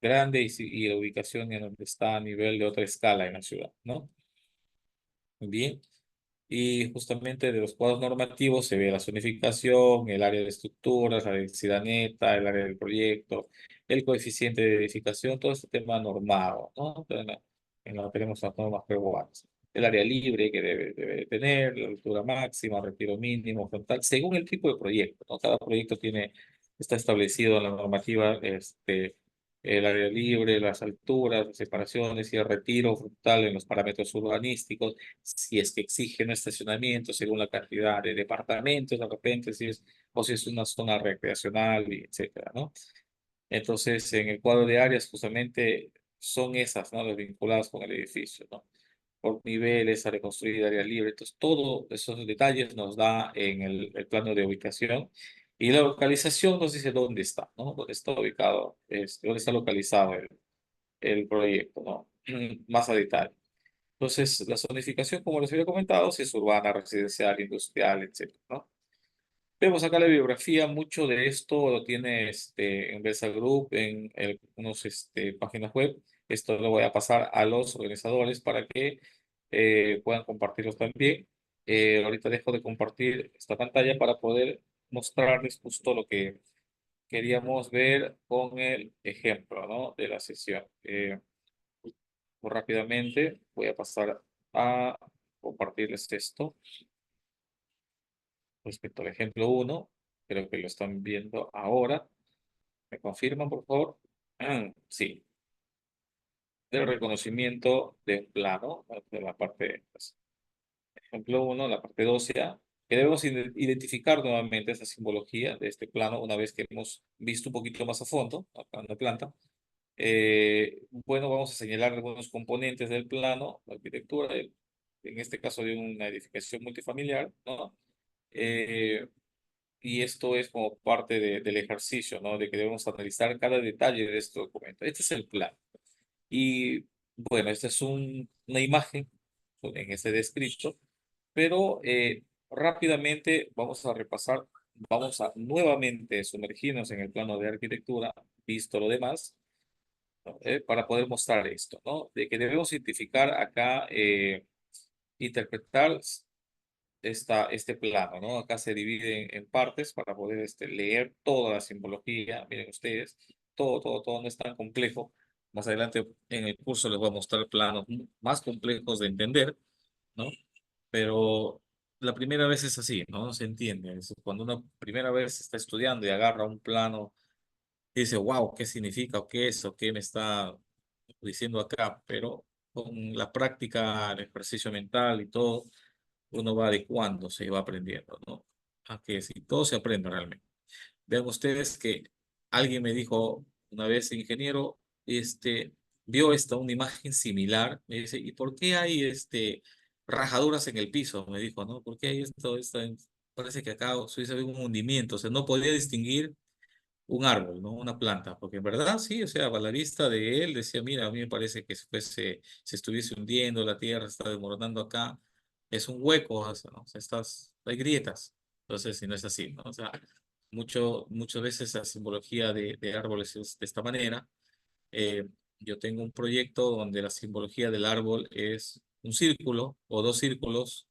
Speaker 1: grande, y la ubicación en donde está a nivel de otra escala en la ciudad, ¿no? Muy bien. Y justamente de los cuadros normativos se ve la zonificación, el área de estructuras, la densidad neta, el área del proyecto, el coeficiente de edificación, todo este tema normado, ¿no? Tenemos las normas peruanas. El área libre que debe tener, la altura máxima, retiro mínimo, frontal, según el tipo de proyecto, ¿no? Cada proyecto está establecido en la normativa, el área libre, las alturas, las separaciones y el retiro frontal en los parámetros urbanísticos, si es que exigen estacionamiento según la cantidad de departamentos, de repente, o si es una zona recreacional, y etcétera, ¿no? Entonces, en el cuadro de áreas, justamente son esas, ¿no? Las vinculadas con el edificio, ¿no? Por niveles, área construida, área libre. Entonces, todos esos detalles nos da en el plano de ubicación. Y la localización nos dice dónde está, ¿no? Dónde está ubicado, dónde está localizado el proyecto, ¿no? Más a detalle. Entonces, la zonificación, como les había comentado, si es urbana, residencial, industrial, etcétera, ¿no? Vemos acá la bibliografía, mucho de esto lo tiene en Versa Group, en algunas páginas web. Esto lo voy a pasar a los organizadores para que puedan compartirlos también. Ahorita dejo de compartir esta pantalla para poder mostrarles justo lo que queríamos ver con el ejemplo, ¿no? De la sesión. Muy rápidamente voy a pasar a compartirles esto respecto al ejemplo uno. Creo que lo están viendo ahora. ¿Me confirman, por favor? Sí, del reconocimiento de un plano, de la parte, pues, ejemplo uno, la parte 12 ya, que debemos identificar nuevamente esa simbología de este plano una vez que hemos visto un poquito más a fondo, acá en la planta. Bueno, vamos a señalar algunos componentes del plano, la arquitectura, en este caso de una edificación multifamiliar, ¿no? Eh, y esto es como parte del ejercicio, ¿no? De que debemos analizar cada detalle de este documento. Este es el plan. Y bueno, esta es una imagen en este descrito, pero rápidamente vamos a repasar, vamos a nuevamente sumergirnos en el plano de arquitectura, visto lo demás, ¿no? Para poder mostrar esto, ¿no? De que debemos identificar acá, interpretar este plano, ¿no? Acá se divide en partes para poder leer toda la simbología. Miren ustedes, todo no es tan complejo. Más adelante en el curso les voy a mostrar planos más complejos de entender, ¿no? Pero la primera vez es así, ¿no? Se entiende. Cuando una primera vez está estudiando y agarra un plano y dice, wow, ¿qué significa o qué es o qué me está diciendo acá? Pero con la práctica, el ejercicio mental y todo, uno va adecuando, se va aprendiendo, ¿no? A que si todo se aprende realmente. Vean ustedes que alguien me dijo una vez, ingeniero, vio una imagen similar, me dice, ¿y por qué hay rajaduras en el piso? Me dijo, ¿no? ¿Por qué hay parece que acá Suiza ve un hundimiento, o sea, no podía distinguir un árbol, ¿no? Una planta, porque en verdad sí, o sea, a la vista de él decía, mira, a mí me parece que se estuviese hundiendo, la tierra está desmoronando acá, es un hueco, o sea, ¿no? O sea, hay grietas, entonces, si no es así, ¿no? O sea, muchas veces la simbología de árboles es de esta manera. Eh, yo tengo un proyecto donde la simbología del árbol es un círculo o dos círculos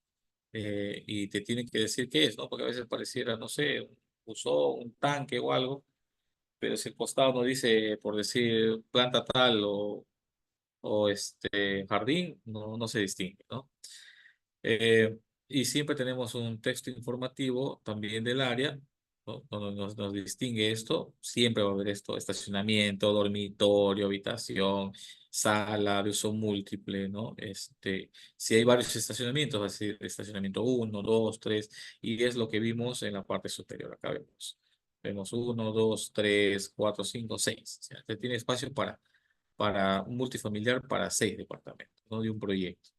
Speaker 1: y te tienen que decir qué es, ¿no? Porque a veces pareciera, no sé, un buzón, un tanque o algo, pero si el costado no dice, por decir, planta tal o jardín, no se distingue, ¿no? Eh, y siempre tenemos un texto informativo también del área, ¿no? Cuando nos distingue esto, siempre va a haber esto, estacionamiento, dormitorio, habitación, sala de uso múltiple, ¿no? Si hay varios estacionamientos, va a decir estacionamiento uno 2 3 y es lo que vimos en la parte superior. Acá vemos. Vemos uno 2 3 4 5 6. O sea, te tiene espacio para un multifamiliar para 6 departamentos, ¿no? De un proyecto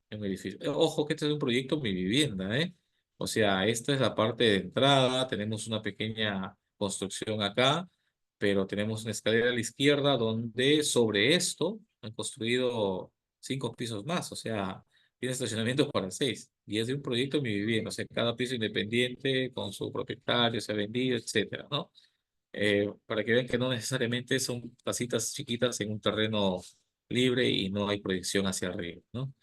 Speaker 1: en un edificio. Ojo que este es un proyecto Mi Vivienda, ¿eh? O sea, esta es la parte de entrada, tenemos una pequeña construcción acá, pero tenemos una escalera a la izquierda donde sobre esto han construido 5 pisos más, o sea, tiene estacionamiento para 6. Y es de un proyecto Mi Vivienda, o sea, cada piso independiente con su propietario, se ha vendido, etcétera, ¿no? Para que vean que no necesariamente son casitas chiquitas en un terreno libre y no hay proyección hacia arriba, ¿no?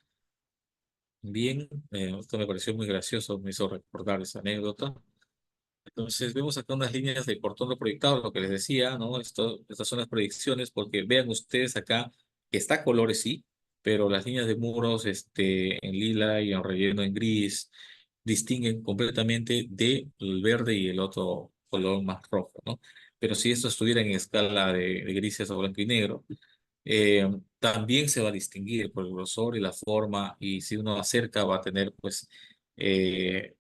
Speaker 1: Bien, esto me pareció muy gracioso, me hizo recordar esa anécdota. Entonces vemos acá unas líneas de contorno proyectado, lo que les decía, ¿no? Estas son las proyecciones, porque vean ustedes acá que está a colores, sí, pero las líneas de muros en lila y en relleno en gris distinguen completamente del verde y el otro color más rojo, ¿no? Pero si esto estuviera en escala de grises o blanco y negro, también se va a distinguir por el grosor y la forma, y si uno acerca va a tener pues eh,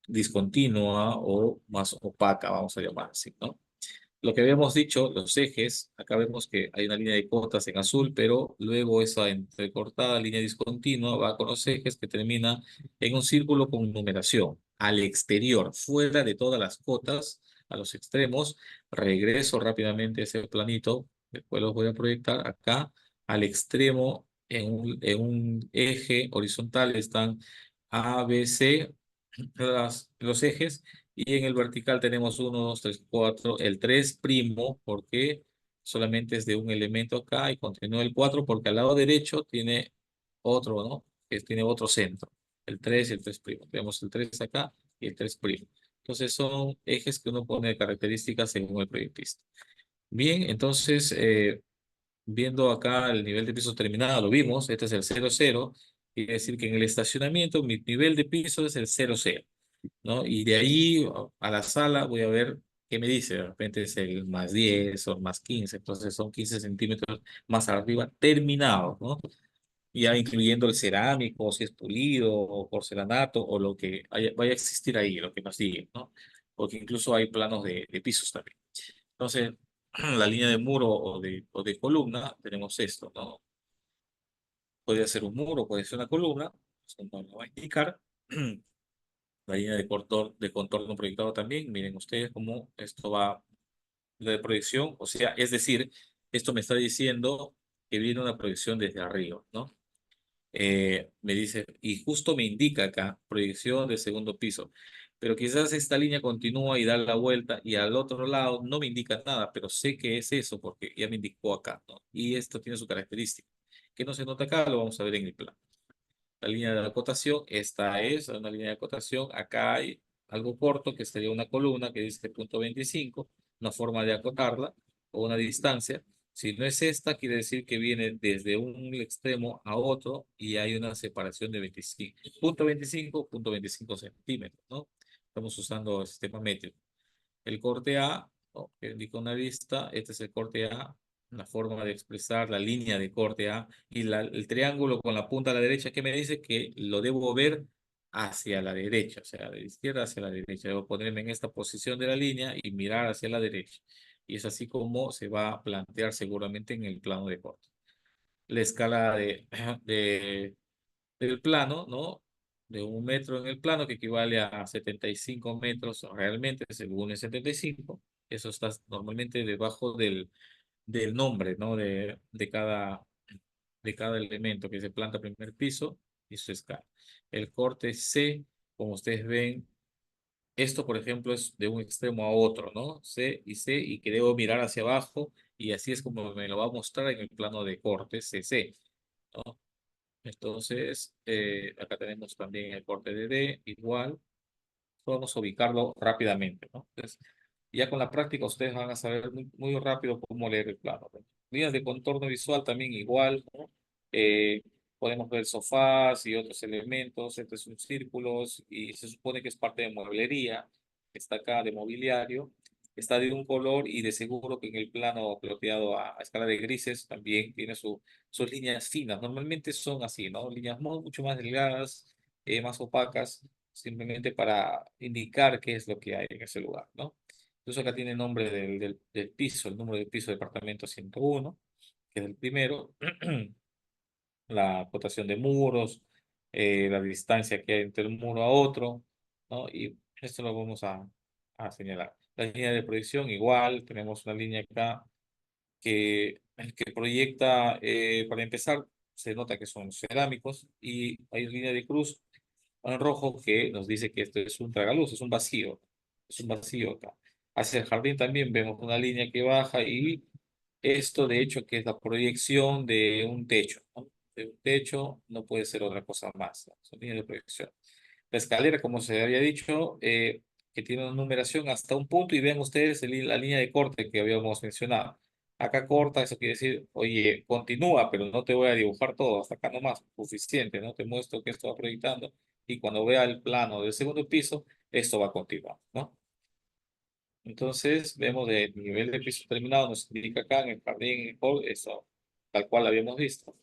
Speaker 1: discontinua o más opaca, vamos a llamar así, ¿no? Lo que habíamos dicho, los ejes, acá vemos que hay una línea de cotas en azul, pero luego esa entrecortada línea discontinua va con los ejes que termina en un círculo con numeración. Al exterior, fuera de todas las cotas, a los extremos, regreso rápidamente a ese planito, después los voy a proyectar acá, al extremo, en un eje horizontal están A, B, C, los ejes, y en el vertical tenemos uno 2 3 4 el 3 primo, porque solamente es de un elemento acá, y continúa el 4 porque al lado derecho tiene otro, ¿no? Que tiene otro centro, el 3 y el 3 primo. Tenemos el 3 acá y el 3 primo. Entonces son ejes que uno pone de características según el proyectista. Bien, entonces, viendo acá el nivel de piso terminado, lo vimos, este es el 00, quiere decir que en el estacionamiento mi nivel de piso es el 00, ¿no? Y de ahí a la sala voy a ver qué me dice. De repente es el más 10 o más 15, entonces son 15 centímetros más arriba terminados, ¿no? Ya incluyendo el cerámico, si es pulido o porcelanato o lo que vaya a existir ahí, lo que nos sigue, ¿no? Porque incluso hay planos de pisos también. Entonces, la línea de muro o de columna, tenemos esto, ¿no? Puede ser un muro, puede ser una columna, esto no lo va a indicar. La línea de contorno proyectado también. Miren ustedes cómo esto va de proyección. O sea, es decir, esto me está diciendo que viene una proyección desde arriba, ¿no? Me dice, y justo me indica acá, proyección de segundo piso. Pero quizás esta línea continúa y da la vuelta y al otro lado no me indica nada, pero sé que es eso porque ya me indicó acá, ¿no? Y esto tiene su característica. Que no se nota acá, lo vamos a ver en el plan. la línea de acotación, esta es una línea de acotación, acá hay algo corto que sería una columna que dice punto 25, una forma de acotarla o una distancia. Si no es esta, quiere decir que viene desde un extremo a otro y hay una separación de 25, punto 25 centímetros, ¿no? Estamos usando el sistema métrico. El corte A, ¿no? Que indica una vista, este es el corte A, una forma de expresar la línea de corte A y el triángulo con la punta a la derecha que me dice que lo debo ver hacia la derecha, o sea, de izquierda hacia la derecha. Debo ponerme en esta posición de la línea y mirar hacia la derecha. Y es así como se va a plantear seguramente en el plano de corte. La escala de, del plano, ¿no? De 1 metro en el plano, que equivale a 75 metros realmente, según el 75. Eso está normalmente debajo del nombre, ¿no? De cada elemento que se planta primer piso y su escala. El corte C, como ustedes ven, esto, por ejemplo, es de un extremo a otro, ¿no? C y C, y que debo mirar hacia abajo, y así es como me lo va a mostrar en el plano de corte CC, ¿no? Entonces, acá tenemos también el corte de D, igual. Vamos a ubicarlo rápidamente, ¿no? Entonces, ya con la práctica ustedes van a saber muy rápido cómo leer el plano, ¿no? Líneas de contorno visual también igual, ¿no? Eh, Podemos ver sofás y otros elementos. Este es un círculo y se supone que es parte de mueblería. Está acá de mobiliario. Está de un color y de seguro que en el plano ploteado a escala de grises también tiene sus líneas finas. Normalmente son así, ¿no? Líneas mucho más delgadas, más opacas, simplemente para indicar qué es lo que hay en ese lugar, ¿no? Entonces acá tiene el nombre del piso, el número del piso departamento 101, que es el primero, la cotación de muros, la distancia que hay entre un muro a otro, ¿no? Y esto lo vamos a señalar. La línea de proyección, igual, tenemos una línea acá que proyecta, para empezar, se nota que son cerámicos y hay una línea de cruz en rojo que nos dice que esto es un tragaluz, es un vacío acá. Hacia el jardín también vemos una línea que baja y esto de hecho que es la proyección de un techo, ¿no? De un techo no puede ser otra cosa más, ¿no? Son líneas de proyección. La escalera, como se había dicho, que tiene una numeración hasta un punto y vean ustedes la línea de corte que habíamos mencionado. Acá corta, eso quiere decir, oye, continúa, pero no te voy a dibujar todo, hasta acá nomás, suficiente, ¿no? Te muestro que esto va proyectando y cuando vea el plano del segundo piso, esto va a continuar, ¿no? Entonces, vemos de nivel de piso terminado, nos indica acá en el jardín, en el hall, eso tal cual habíamos visto.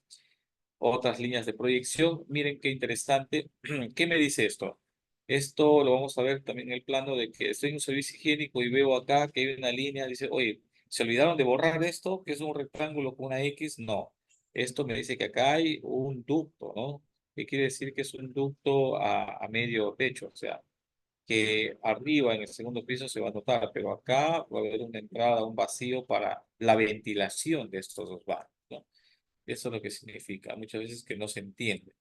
Speaker 1: Otras líneas de proyección, miren qué interesante. ¿Qué me dice esto? Esto lo vamos a ver también en el plano de que estoy en un servicio higiénico y veo acá que hay una línea, dice, oye, ¿se olvidaron de borrar esto? ¿Que es un rectángulo con una X? No. Esto me dice que acá hay un ducto, ¿no? ¿Qué quiere decir que es un ducto a medio techo? O sea, que arriba en el segundo piso se va a notar, pero acá va a haber una entrada, un vacío para la ventilación de estos dos baños, ¿no? Eso es lo que significa. Muchas veces que no se entiende.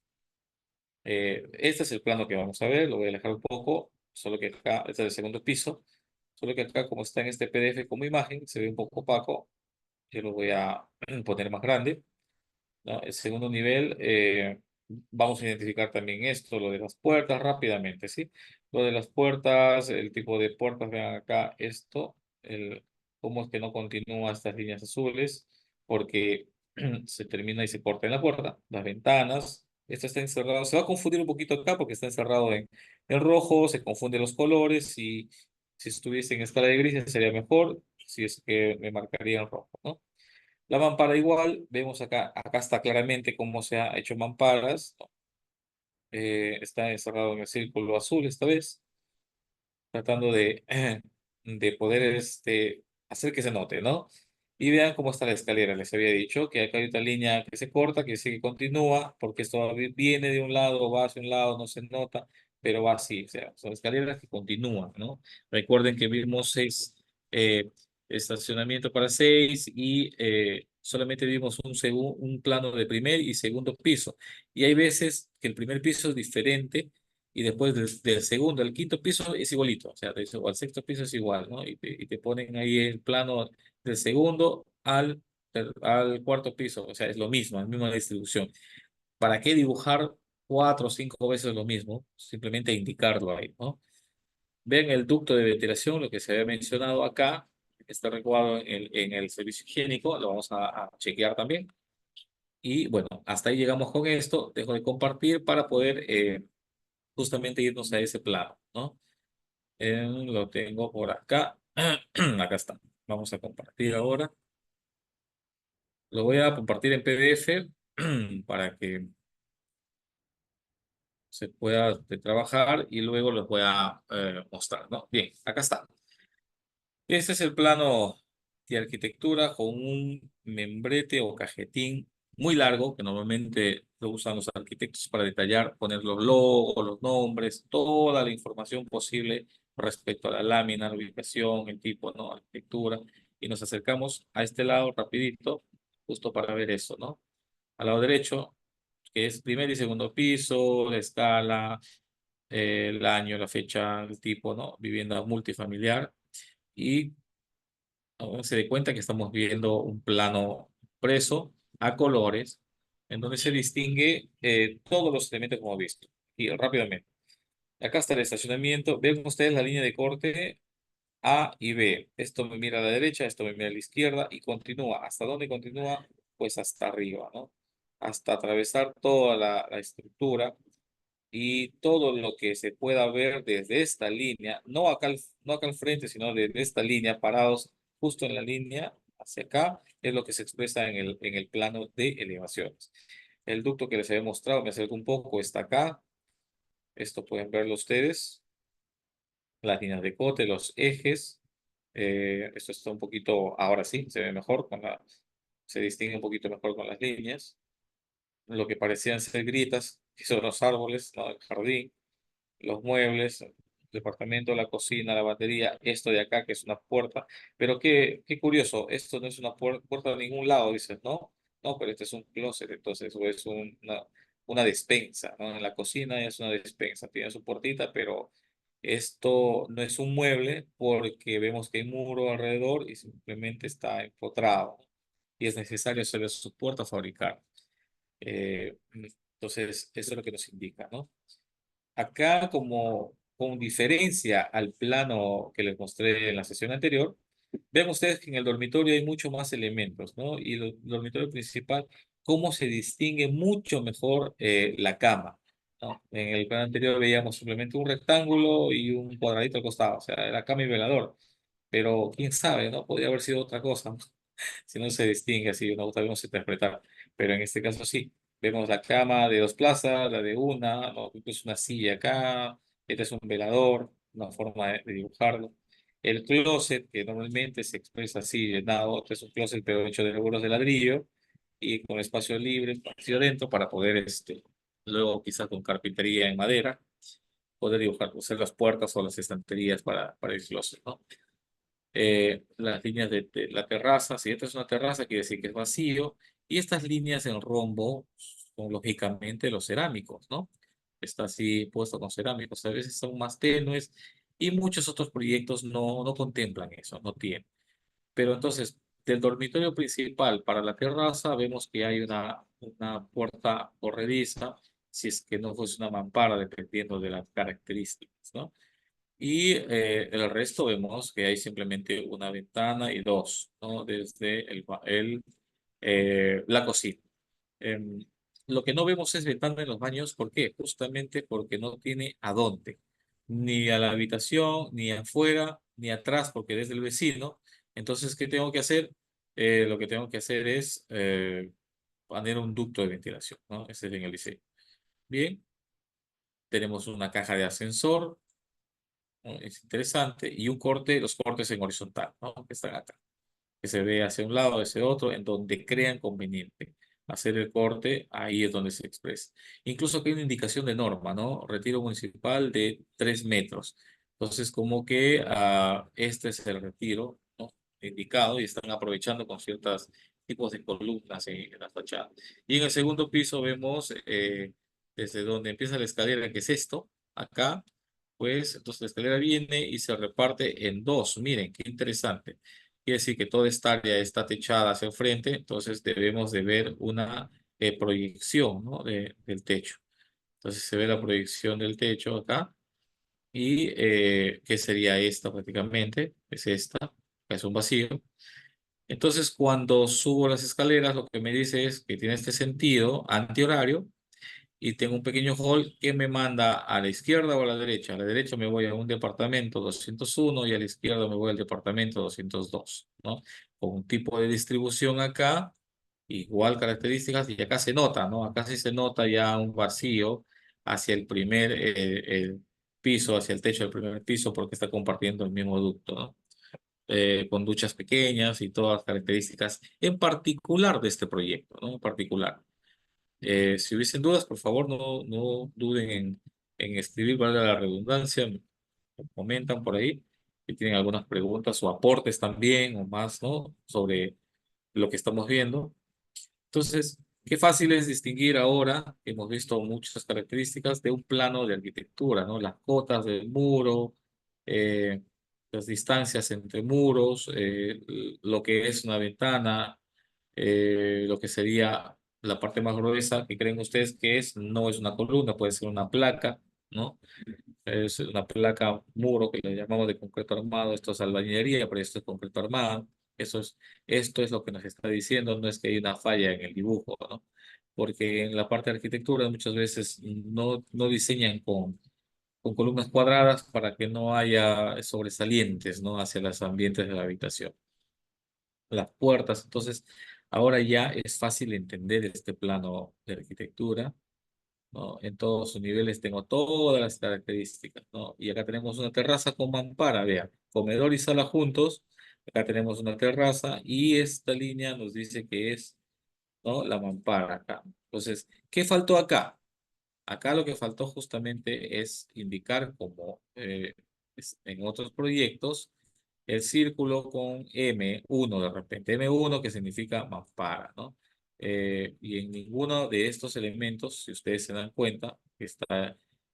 Speaker 1: Este es el plano que vamos a ver, lo voy a alejar un poco, solo que acá, este es el segundo piso, solo que acá como está en este PDF como imagen, se ve un poco opaco, yo lo voy a poner más grande, ¿no? El segundo nivel, vamos a identificar también esto, lo de las puertas rápidamente, ¿sí? Lo de las puertas, el tipo de puertas, vean acá esto, cómo es que no continúa estas líneas azules, porque se termina y se corta en la puerta, las ventanas, esto está encerrado, se va a confundir un poquito acá porque está encerrado en rojo, se confunden los colores y si estuviese en escala de grises sería mejor, si es que me marcaría en rojo, ¿no? La mampara igual, vemos acá está claramente cómo se ha hecho mamparas, ¿no? Está encerrado en el círculo azul esta vez, tratando de poder hacer que se note, ¿no? Y vean cómo está la escalera, les había dicho que acá hay otra línea que se corta, que sigue continúa, porque esto viene de un lado, va hacia un lado, no se nota, pero va así, o sea, son escaleras que continúan, ¿no? Recuerden que vimos 6 estacionamiento para 6 y solamente vimos un plano de primer y segundo piso. Y hay veces que el primer piso es diferente y después del segundo al quinto piso es igualito, o sea, al sexto piso es igual, ¿no? Y te ponen ahí el plano del segundo al cuarto piso, o sea, es lo mismo, la misma distribución. ¿Para qué dibujar 4 o 5 veces lo mismo, simplemente indicarlo ahí, ¿no? Ven el ducto de ventilación, lo que se había mencionado acá, está recuadro en el servicio higiénico, lo vamos a chequear también. Y bueno, hasta ahí llegamos con esto. Dejo de compartir para poder justamente irnos a ese plano, ¿no? Lo tengo por acá. Acá está. Vamos a compartir ahora. Lo voy a compartir en PDF para que se pueda trabajar y luego los voy a mostrar, ¿no? Bien, acá está. Este es el plano de arquitectura con un membrete o cajetín muy largo que normalmente lo usan los arquitectos para detallar, poner los logos, los nombres, toda la información posible respecto a la lámina, la ubicación, el tipo, ¿no? Arquitectura. Y nos acercamos a este lado rapidito, justo para ver eso, ¿no? Al lado derecho, que es primer y segundo piso, la escala, el año, la fecha, el tipo, ¿no? Vivienda multifamiliar. Y se dé cuenta que estamos viendo un plano preso a colores, en donde se distingue todos los elementos como visto. Y rápidamente, acá está el estacionamiento. Ven ustedes la línea de corte A y B. Esto me mira a la derecha, esto me mira a la izquierda y continúa. ¿Hasta dónde continúa? Pues hasta arriba, ¿no? Hasta atravesar toda la estructura y todo lo que se pueda ver desde esta línea, no acá al frente, sino desde esta línea, parados justo en la línea hacia acá, es lo que se expresa en el plano de elevaciones. El ducto que les había mostrado, me acerco un poco, está acá. Esto pueden verlo ustedes. Las líneas de cote, los ejes. Esto está un poquito, ahora sí, se ve mejor, se distingue un poquito mejor con las líneas. Lo que parecían ser gritas, que son los árboles, ¿no? El jardín, los muebles, el departamento, la cocina, la batería, esto de acá que es una puerta. Pero qué curioso, esto no es una puerta de ningún lado, dices, ¿no? No, pero este es un closet, entonces, o es una despensa, ¿no? En la cocina es una despensa, tiene su puertita, pero esto no es un mueble porque vemos que hay muro alrededor y simplemente está empotrado, ¿no? Y es necesario hacerle su puerta a fabricar. Entonces, eso es lo que nos indica, ¿no? Acá, como con diferencia al plano que les mostré en la sesión anterior, ven ustedes que en el dormitorio hay mucho más elementos, ¿no? Y el dormitorio principal, cómo se distingue mucho mejor la cama, ¿no? En el plano anterior veíamos simplemente un rectángulo y un cuadradito al costado, o sea, era cama y velador. Pero quién sabe, ¿no? Podría haber sido otra cosa, ¿no? Si no se distingue así, no sabemos interpretar, pero en este caso sí. Vemos la cama de dos plazas, la de una, ¿no? Es una silla acá, este es un velador, una forma de dibujarlo. El closet, que normalmente se expresa así, llenado, este es un closet pero hecho de muros de ladrillo y con espacio libre, espacio dentro para poder, luego quizás con carpintería en madera, poder dibujar, hacer las puertas o las estanterías para el closet, ¿no? Las líneas de la terraza. Si esta es una terraza, quiere decir que es vacío. Y estas líneas en rombo son lógicamente los cerámicos, ¿no? Está así puesto con cerámicos. A veces son más tenues y muchos otros proyectos no contemplan eso, no tienen. Pero entonces, del dormitorio principal para la terraza, vemos que hay una puerta corrediza, si es que no fuese una mampara, dependiendo de las características, ¿no? Y el resto vemos que hay simplemente una ventana y dos, ¿no? Desde la cocina. Em, lo que no vemos es ventana en los baños, ¿por qué? Justamente porque no tiene a dónde, ni a la habitación, ni afuera, ni atrás, porque desde el vecino. Entonces, ¿qué tengo que hacer? Lo que tengo que hacer es poner un ducto de ventilación, ¿no? Ese es en el diseño. Bien, tenemos una caja de ascensor, ¿no? Es interesante. Y un corte, los cortes en horizontal, ¿no? Que están acá, que se ve hacia un lado, hacia otro, en donde crean conveniente hacer el corte, ahí es donde se expresa. Incluso que hay una indicación de norma, ¿no? Retiro municipal de 3 metros. Entonces, como que este es el retiro, ¿no? Indicado y están aprovechando con ciertos tipos de columnas en la fachada. Y en el segundo piso vemos desde donde empieza la escalera, que es esto, acá, pues entonces la escalera viene y se reparte en dos. Miren, qué interesante. Quiere decir que toda esta área está techada hacia el frente, entonces debemos de ver una proyección, ¿no? Del techo. Entonces se ve la proyección del techo acá y que sería esta prácticamente, es esta, es un vacío. Entonces cuando subo las escaleras lo que me dice es que tiene este sentido antihorario y tengo un pequeño hall que me manda a la izquierda o a la derecha. A la derecha me voy a un departamento 201 y a la izquierda me voy al departamento 202, ¿no? Con un tipo de distribución acá, igual características, y acá se nota, ¿no? Acá sí se nota ya un vacío hacia el primer el piso, hacia el techo del primer piso, porque está compartiendo el mismo ducto, ¿no? Con duchas pequeñas y todas las características en particular de este proyecto, ¿no? En particular. Si hubiesen dudas, por favor, no duden en escribir, valga la redundancia, me comentan por ahí si tienen algunas preguntas o aportes también o más, ¿no? Sobre lo que estamos viendo. Entonces, qué fácil es distinguir ahora, hemos visto muchas características de un plano de arquitectura, ¿no? Las cotas del muro, eh, las distancias entre muros, lo que es una ventana, lo que sería la parte más gruesa que creen ustedes que es, no es una columna, puede ser una placa, ¿no? Es una placa muro que le llamamos de concreto armado, esto es albañilería, pero esto es concreto armado. Eso es, esto es lo que nos está diciendo, no es que hay una falla en el dibujo, ¿no? Porque en la parte de arquitectura muchas veces no diseñan con columnas cuadradas para que no haya sobresalientes, ¿no? Hacia los ambientes de la habitación. Las puertas, entonces, ahora ya es fácil entender este plano de arquitectura, ¿no? En todos sus niveles tengo todas las características, ¿no? Y acá tenemos una terraza con mampara, vean, comedor y sala juntos. Acá tenemos una terraza y esta línea nos dice que es, ¿no? La mampara acá. Entonces, ¿qué faltó acá? Acá lo que faltó justamente es indicar como en otros proyectos el círculo con M1 de repente, M1 que significa mampara, ¿no? Y en ninguno de estos elementos, si ustedes se dan cuenta, que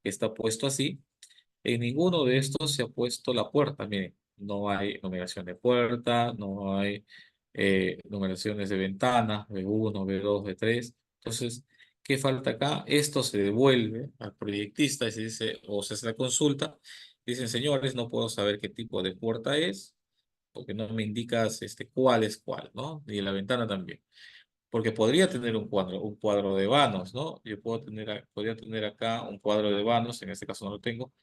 Speaker 1: está puesto así, en ninguno de estos se ha puesto la puerta. Miren, no hay numeración de puerta, no hay numeraciones de ventanas, B1, B2, B3. Entonces, ¿qué falta acá? Esto se devuelve al proyectista y se dice, o se hace la consulta. Dicen, señores, no puedo saber qué tipo de puerta es, porque no me indicas cuál es cuál, ¿no? Y la ventana también. Porque podría tener un cuadro de vanos, ¿no? Yo podría tener acá un cuadro de vanos, en este caso no lo tengo,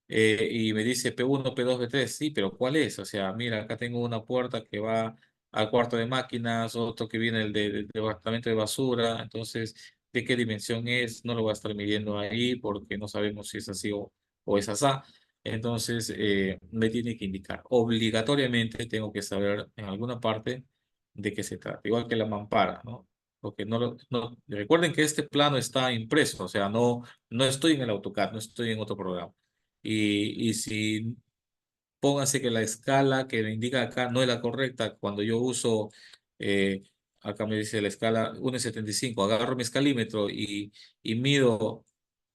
Speaker 1: y me dice P1, P2, P3, sí, pero ¿cuál es? O sea, mira, acá tengo una puerta que va al cuarto de máquinas, otro que viene del departamento de basura, entonces, ¿de qué dimensión es? No lo voy a estar midiendo ahí porque no sabemos si es así o es así. Entonces, me tiene que indicar. Obligatoriamente tengo que saber en alguna parte de qué se trata, igual que la mampara, ¿no? Porque recuerden que este plano está impreso, o sea, no estoy en el AutoCAD, no estoy en otro programa. Y si pónganse que la escala que me indica acá no es la correcta, cuando yo uso, eh, acá me dice la escala 1,75, agarro mi escalímetro y mido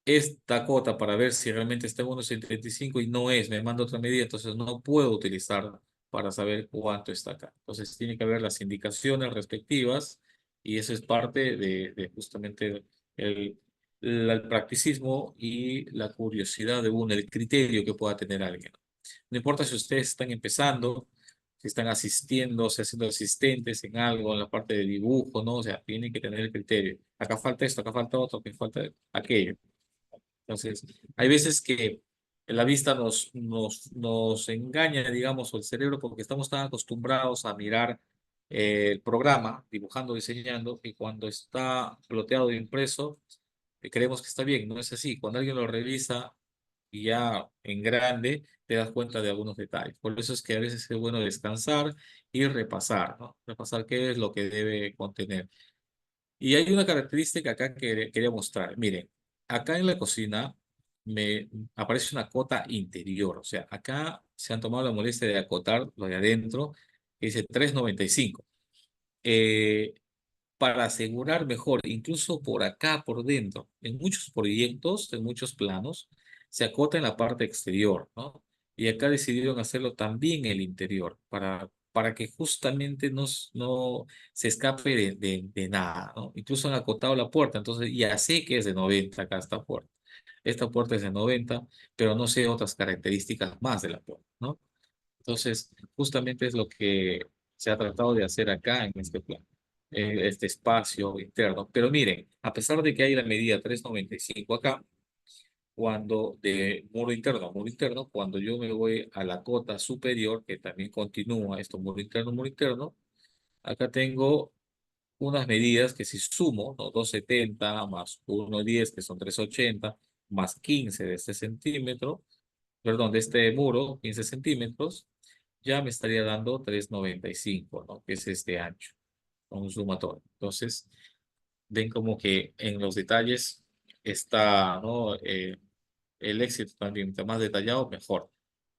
Speaker 1: esta cota para ver si realmente está en 1,75 y no es, me manda otra medida, entonces no puedo utilizarla para saber cuánto está acá. Entonces tiene que haber las indicaciones respectivas y eso es parte de justamente el, el practicismo y la curiosidad de uno, el criterio que pueda tener alguien. No importa si ustedes están empezando, si están asistiendo, o sea, siendo asistentes en algo, en la parte de dibujo, ¿no? O sea, tienen que tener el criterio. Acá falta esto, acá falta otro, acá falta aquello. Entonces, hay veces que la vista nos engaña, digamos, o el cerebro, porque estamos tan acostumbrados a mirar el programa, dibujando, diseñando, y cuando está ploteado e impreso, creemos que está bien. No es así. Cuando alguien lo revisa y ya en grande, te das cuenta de algunos detalles. Por eso es que a veces es bueno descansar y repasar, ¿no? Repasar qué es lo que debe contener. Y hay una característica acá que quería mostrar. Miren, acá en la cocina me aparece una cota interior. O sea, acá se han tomado la molestia de acotar lo de adentro, que dice 3,95. Eh, para asegurar mejor, incluso por acá, por dentro. En muchos proyectos, en muchos planos, se acota en la parte exterior, ¿no? Y acá decidieron hacerlo también en el interior, para que justamente no se escape de nada, ¿no? Incluso han acotado la puerta, entonces ya sé que es de 90 acá esta puerta. Esta puerta es de 90, pero no sé otras características más de la puerta, ¿no? Entonces, justamente es lo que se ha tratado de hacer acá en este plan, este espacio interno. Pero miren, a pesar de que hay la medida 395 acá, cuando de muro interno, cuando yo me voy a la cota superior, que también continúa esto, muro interno, acá tengo unas medidas que si sumo, ¿no? 270 más 110, que son 380, más 15 de este centímetro, perdón, de este muro, 15 centímetros, ya me estaría dando 395, ¿no? Que es este ancho, con un sumatorio. Entonces, ven como que en los detalles está, ¿no? El éxito también, está más detallado, mejor.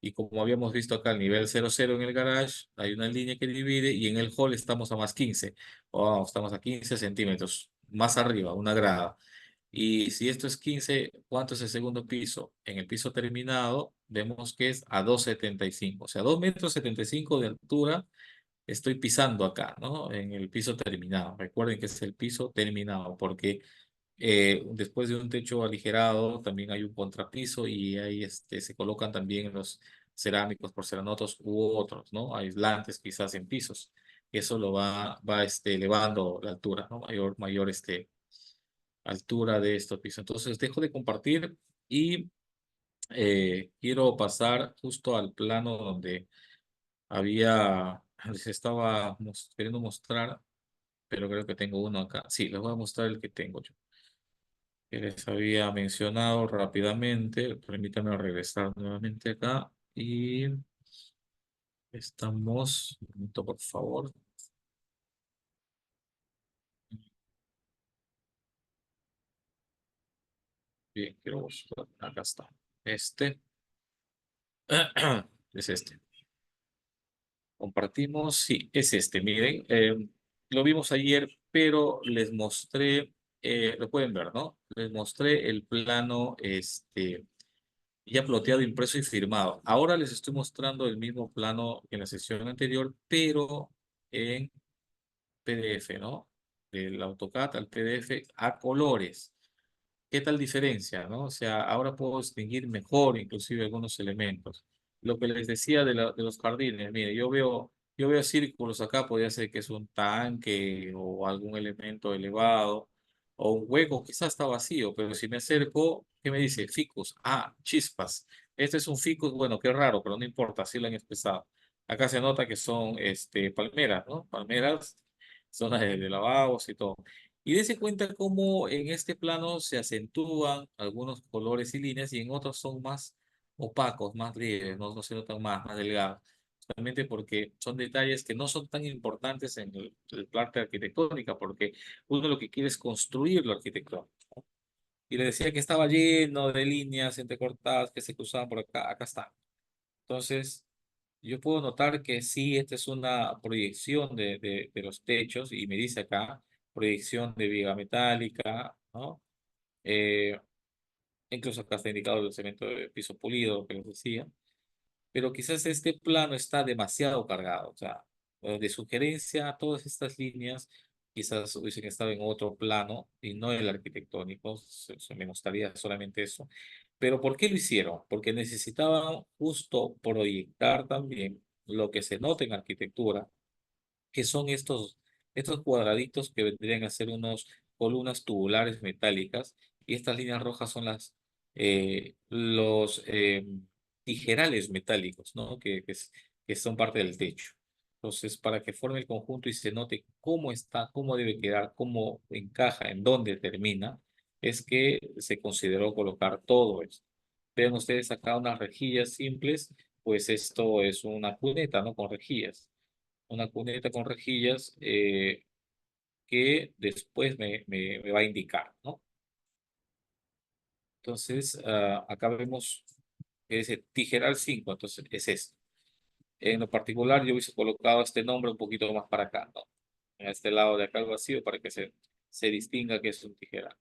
Speaker 1: Y como habíamos visto acá, el nivel 00 en el garage, hay una línea que divide y en el hall estamos a más 15. Oh, estamos a 15 centímetros, más arriba, una grada. Y si esto es 15, ¿cuánto es el segundo piso? En el piso terminado, vemos que es a 2,75. O sea, 2,75 de altura estoy pisando acá, ¿no? En el piso terminado. Recuerden que es el piso terminado, porque después de un techo aligerado, también hay un contrapiso y ahí se colocan también los cerámicos, porcelanotos u otros, ¿no? Aislantes quizás en pisos. Eso lo va elevando la altura, ¿no? Mayor altura de estos pisos. Entonces dejo de compartir y quiero pasar justo al plano donde les estaba queriendo mostrar, pero creo que tengo uno acá. Sí, les voy a mostrar el que tengo yo, que les había mencionado rápidamente. Permítanme regresar nuevamente acá y estamos, un momento, por favor. Bien, quiero buscar. Acá está. Este es este. Compartimos, sí, es este. Miren, lo vimos ayer, pero les mostré, lo pueden ver, ¿no? Les mostré el plano, ya ploteado, impreso y firmado. Ahora les estoy mostrando el mismo plano que en la sesión anterior, pero en PDF, ¿no? Del AutoCAD al PDF a colores. ¿Qué tal diferencia, no? O sea, ahora puedo distinguir mejor inclusive algunos elementos. Lo que les decía de los jardines, mire, yo veo círculos acá, podría ser que es un tanque o algún elemento elevado, o un hueco, quizás está vacío, pero si me acerco, ¿qué me dice? Ficus, chispas. Este es un ficus, bueno, qué raro, pero no importa, así lo han expresado. Acá se nota que son palmeras, ¿no? Palmeras, zonas de lavabos y todo. Y dése cuenta cómo en este plano se acentúan algunos colores y líneas y en otros son más opacos, más leves, no se notan más delgados. Solamente porque son detalles que no son tan importantes en el parte arquitectónica, porque uno lo que quiere es construir lo arquitectónico. Y le decía que estaba lleno de líneas entrecortadas que se cruzaban por acá, acá está. Entonces, yo puedo notar que sí, esta es una proyección de los techos y me dice acá proyección de viga metálica, ¿no? Eh, Incluso acá está indicado el cemento de piso pulido, que les decía, pero quizás este plano está demasiado cargado, o sea, de sugerencia, todas estas líneas quizás hubiesen estado en otro plano y no el arquitectónico, me gustaría solamente eso. Pero ¿por qué lo hicieron? Porque necesitaban justo proyectar también lo que se nota en arquitectura, que son estos cuadraditos que vendrían a ser unas columnas tubulares metálicas, y estas líneas rojas son los tijerales metálicos, ¿no? Que son parte del techo. Entonces, para que forme el conjunto y se note cómo está, cómo debe quedar, cómo encaja, en dónde termina, es que se consideró colocar todo esto. Vean ustedes acá unas rejillas simples, pues esto es una cuneta, ¿no? Con rejillas, una cuneta con rejillas, que después me va a indicar, ¿no? Entonces, acá vemos que dice Tijeral 5, entonces es esto. En lo particular, yo hubiese colocado este nombre un poquito más para acá, ¿no? En este lado de acá el vacío para que se distinga que es un tijeral.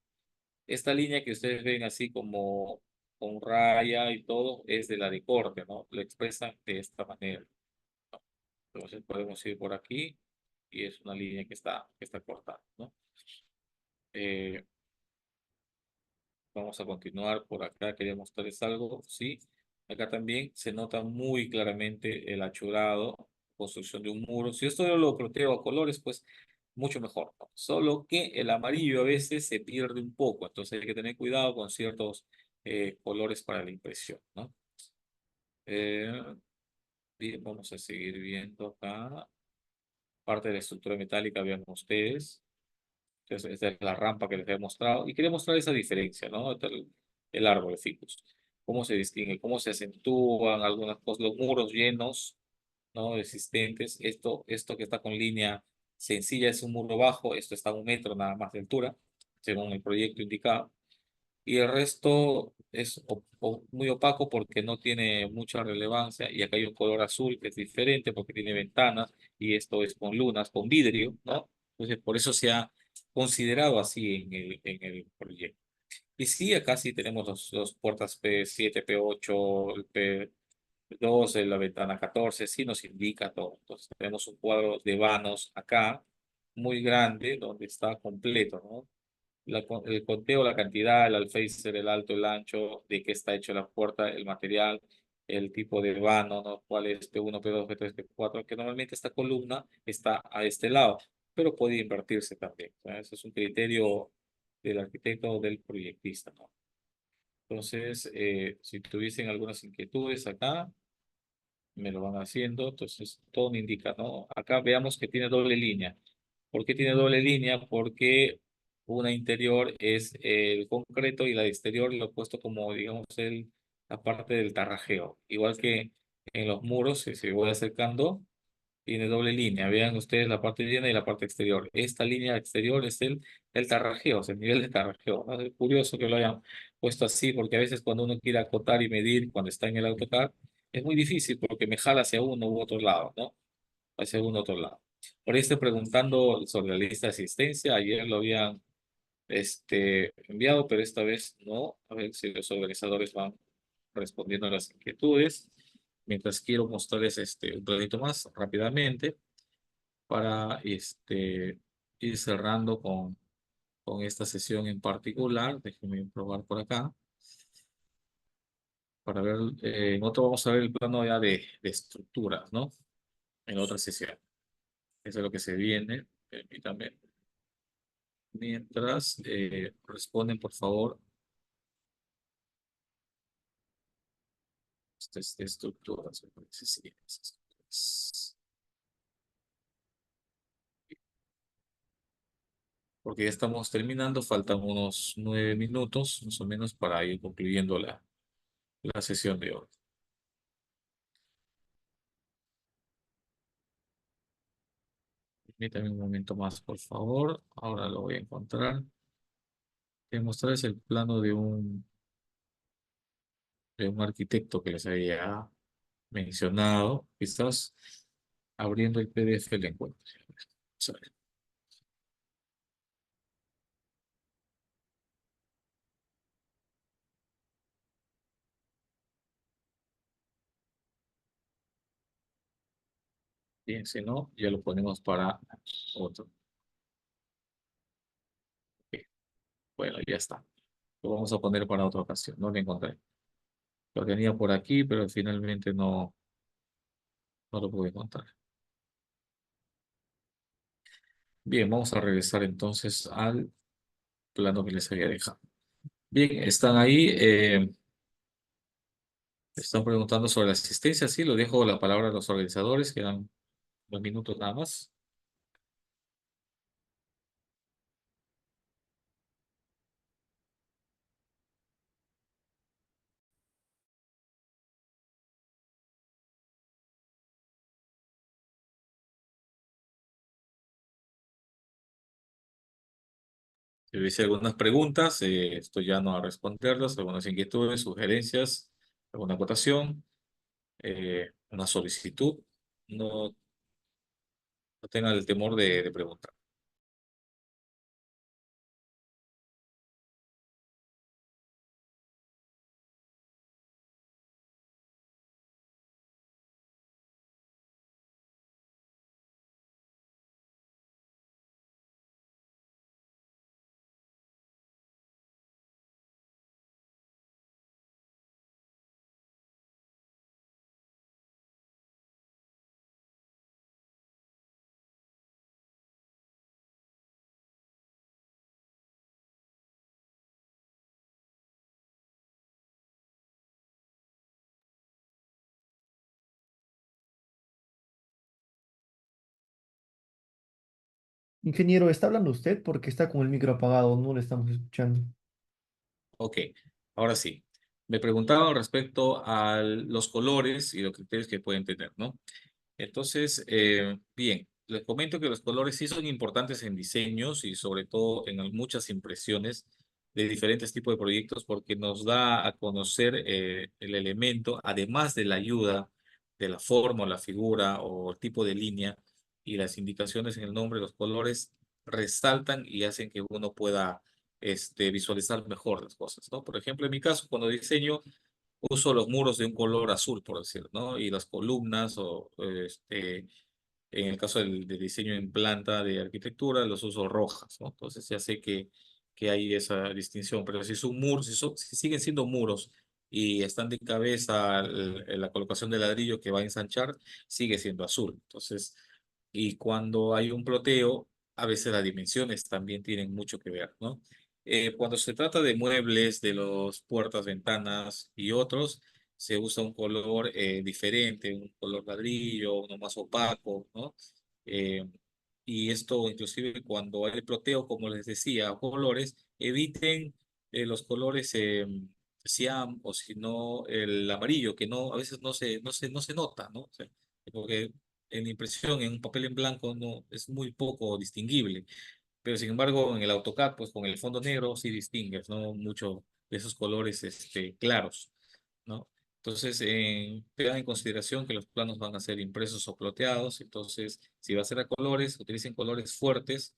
Speaker 1: Esta línea que ustedes ven así como con raya y todo es de la de corte, ¿no? Lo expresan de esta manera. Entonces podemos ir por aquí y es una línea que está cortada, ¿no? Eh, Vamos a continuar por acá. Quería mostrarles algo. Sí, acá también se nota muy claramente el achurado, construcción de un muro. Si esto yo lo protego a colores, pues mucho mejor, ¿no? Solo que el amarillo a veces se pierde un poco, entonces hay que tener cuidado con ciertos colores para la impresión, ¿no? Eh, Bien, vamos a seguir viendo acá. Parte de la estructura metálica, vean ustedes. Entonces, esta es la rampa que les he mostrado. Y quería mostrar esa diferencia, ¿no? El árbol de ficus. Cómo se distingue, cómo se acentúan algunas cosas, los muros llenos, ¿no? Existentes. Esto que está con línea sencilla es un muro bajo. Esto está a 1 metro nada más de altura, según el proyecto indicado. Y el resto es muy opaco porque no tiene mucha relevancia. Y acá hay un color azul que es diferente porque tiene ventanas y esto es con lunas, con vidrio, ¿no? Entonces, por eso se ha considerado así en el proyecto. Y sí, acá sí tenemos los puertas P7, P8, el P12, la ventana 14, sí nos indica todo. Entonces, tenemos un cuadro de vanos acá, muy grande, donde está completo, ¿no? El conteo, la cantidad, el alféizar, el alto, el ancho, de qué está hecho la puerta, el material, el tipo de vano, ¿no? Cuál es P1, P2, P3, P4, que normalmente esta columna está a este lado, pero puede invertirse también. O sea, ese es un criterio del arquitecto o del proyectista, ¿no? Entonces, si tuviesen algunas inquietudes acá, me lo van haciendo. Entonces, todo me indica, ¿no? Acá veamos que tiene doble línea. ¿Por qué tiene doble línea? Porque una interior es el concreto y la de exterior lo he puesto como, digamos, la parte del tarrajeo. Igual que en los muros, si se voy acercando, tiene doble línea. Vean ustedes la parte llena y la parte exterior. Esta línea exterior es el tarrajeo, o sea, el nivel de tarrajeo, ¿no? Es curioso que lo hayan puesto así, porque a veces cuando uno quiere acotar y medir cuando está en el AutoCAD, es muy difícil porque me jala hacia uno u otro lado, ¿no? Hacia un otro lado. Por ahí estoy preguntando sobre la lista de asistencia. Ayer lo habían enviado, pero esta vez no. A ver si los organizadores van respondiendo a las inquietudes. Mientras quiero mostrarles un planito más rápidamente para ir cerrando con esta sesión en particular. Déjenme probar por acá para ver. En otro vamos a ver el plano ya de estructuras, ¿no? En otra sesión. Eso es lo que se viene. Permítame. Mientras responden, por favor, estas estructuras. Me parece, sí, esas estructuras. Porque ya estamos terminando, faltan unos 9 minutos, más o menos, para ir concluyendo la sesión de hoy. Permítame un momento más, por favor. Ahora lo voy a encontrar. Voy a mostrarles el plano de un arquitecto que les había mencionado. Quizás abriendo el PDF le encuentro. Vamos a ver. Bien, si no, ya lo ponemos para otro. Ok, bueno, ya está. Lo vamos a poner para otra ocasión. No lo encontré. Lo tenía por aquí, pero finalmente no lo pude encontrar. Bien, vamos a regresar entonces al plano que les había dejado. Bien, están ahí. Están preguntando sobre la asistencia. Sí, lo dejo la palabra a los organizadores. Quedan 2 minutos nada más. Si hubiese algunas preguntas, estoy ya no a responderlas, algunas inquietudes, sugerencias, alguna acotación, una solicitud. No, no tengan el temor de preguntar.
Speaker 2: Ingeniero, ¿está hablando usted? Porque está con el micro apagado, no le estamos escuchando.
Speaker 1: Ok, ahora sí. Me preguntaban respecto a los colores y los criterios que pueden tener, ¿no? Entonces, bien, les comento que los colores sí son importantes en diseños y sobre todo en muchas impresiones de diferentes tipos de proyectos porque nos da a conocer el elemento, además de la ayuda de la forma o la figura o el tipo de línea y las indicaciones en el nombre, los colores resaltan y hacen que uno pueda visualizar mejor las cosas, ¿no? Por ejemplo, en mi caso, cuando diseño, uso los muros de un color azul, por decir, ¿no? Y las columnas o en el caso del diseño en planta de arquitectura, los uso rojas, ¿no? Entonces ya sé que hay esa distinción, pero si son muros, si siguen siendo muros y están de cabeza la colocación de ladrillo que va a ensanchar, sigue siendo azul. Entonces, y cuando hay un ploteo, a veces las dimensiones también tienen mucho que ver, ¿no? Cuando se trata de muebles, de los puertas, ventanas y otros, se usa un color diferente, un color ladrillo, uno más opaco, ¿no? Eh, y esto inclusive cuando hay ploteo, como les decía, colores, eviten los colores cian o si no el amarillo, que no, a veces no se nota, ¿no? O sea, porque en la impresión, en un papel en blanco, no, es muy poco distinguible. Pero sin embargo, en el AutoCAD, pues con el fondo negro sí distingues, ¿no? Mucho de esos colores claros, ¿no? Entonces, tengan en consideración que los planos van a ser impresos o ploteados. Entonces, si va a ser a colores, utilicen colores fuertes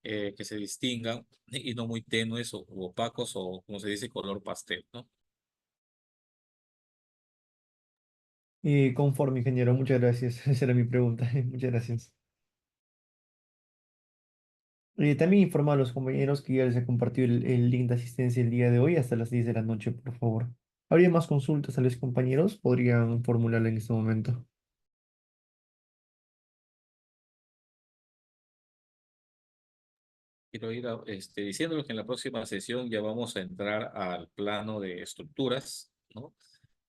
Speaker 1: que se distingan y no muy tenues o u opacos o, como se dice, color pastel, ¿no?
Speaker 2: Conforme, ingeniero, muchas gracias. Esa era mi pregunta. Muchas gracias. También informa a los compañeros que ya les he compartido el link de asistencia el día de hoy hasta las 10 de la noche, por favor. ¿Habría más consultas a los compañeros? Podrían formularla en este momento.
Speaker 1: Quiero ir diciéndoles que en la próxima sesión ya vamos a entrar al plano de estructuras, ¿no?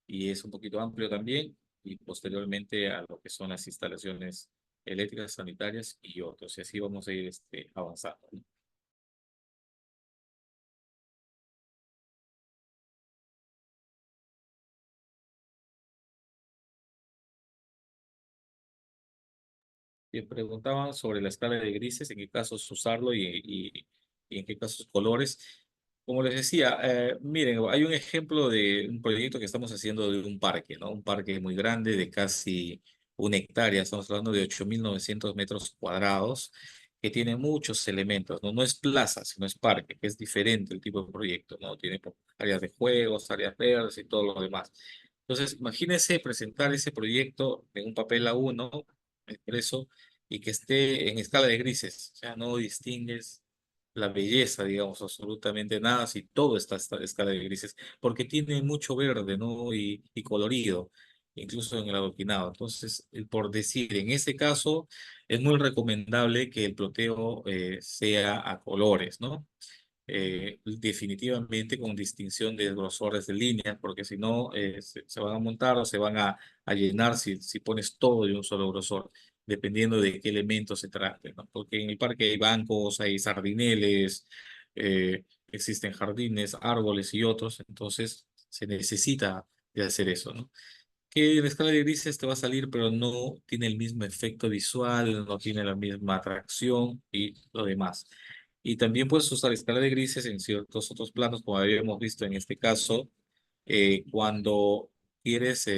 Speaker 1: Y es un poquito amplio también, y posteriormente a lo que son las instalaciones eléctricas, sanitarias y otros. Y así vamos a ir avanzando, ¿no? Y preguntaban sobre la escala de grises, en qué casos usarlo y en qué casos colores. Como les decía, miren, hay un ejemplo de un proyecto que estamos haciendo de un parque, ¿no? Un parque muy grande de casi 1 hectárea, estamos hablando de 8.900 metros cuadrados, que tiene muchos elementos, ¿no? No es plaza, sino es parque, que es diferente el tipo de proyecto, ¿no? Tiene áreas de juegos, áreas verdes y todo lo demás. Entonces, imagínense presentar ese proyecto en un papel A1 impreso y que esté en escala de grises, o sea, no distingues la belleza, digamos, absolutamente nada si todo está en escala de grises, porque tiene mucho verde, ¿no? Y colorido, incluso en el adoquinado. Entonces, por decir, en ese caso, es muy recomendable que el ploteo sea a colores, ¿no? Definitivamente con distinción de grosores de líneas, porque si no, se van a montar o se van a llenar si pones todo de un solo grosor, dependiendo de qué elemento se trate, ¿no? Porque en el parque hay bancos, hay sardineles, existen jardines, árboles y otros, entonces se necesita de hacer eso, ¿no? Que la escala de grises te va a salir, pero no tiene el mismo efecto visual, no tiene la misma atracción y lo demás. Y también puedes usar escala de grises en ciertos otros planos, como habíamos visto en este caso, cuando quieres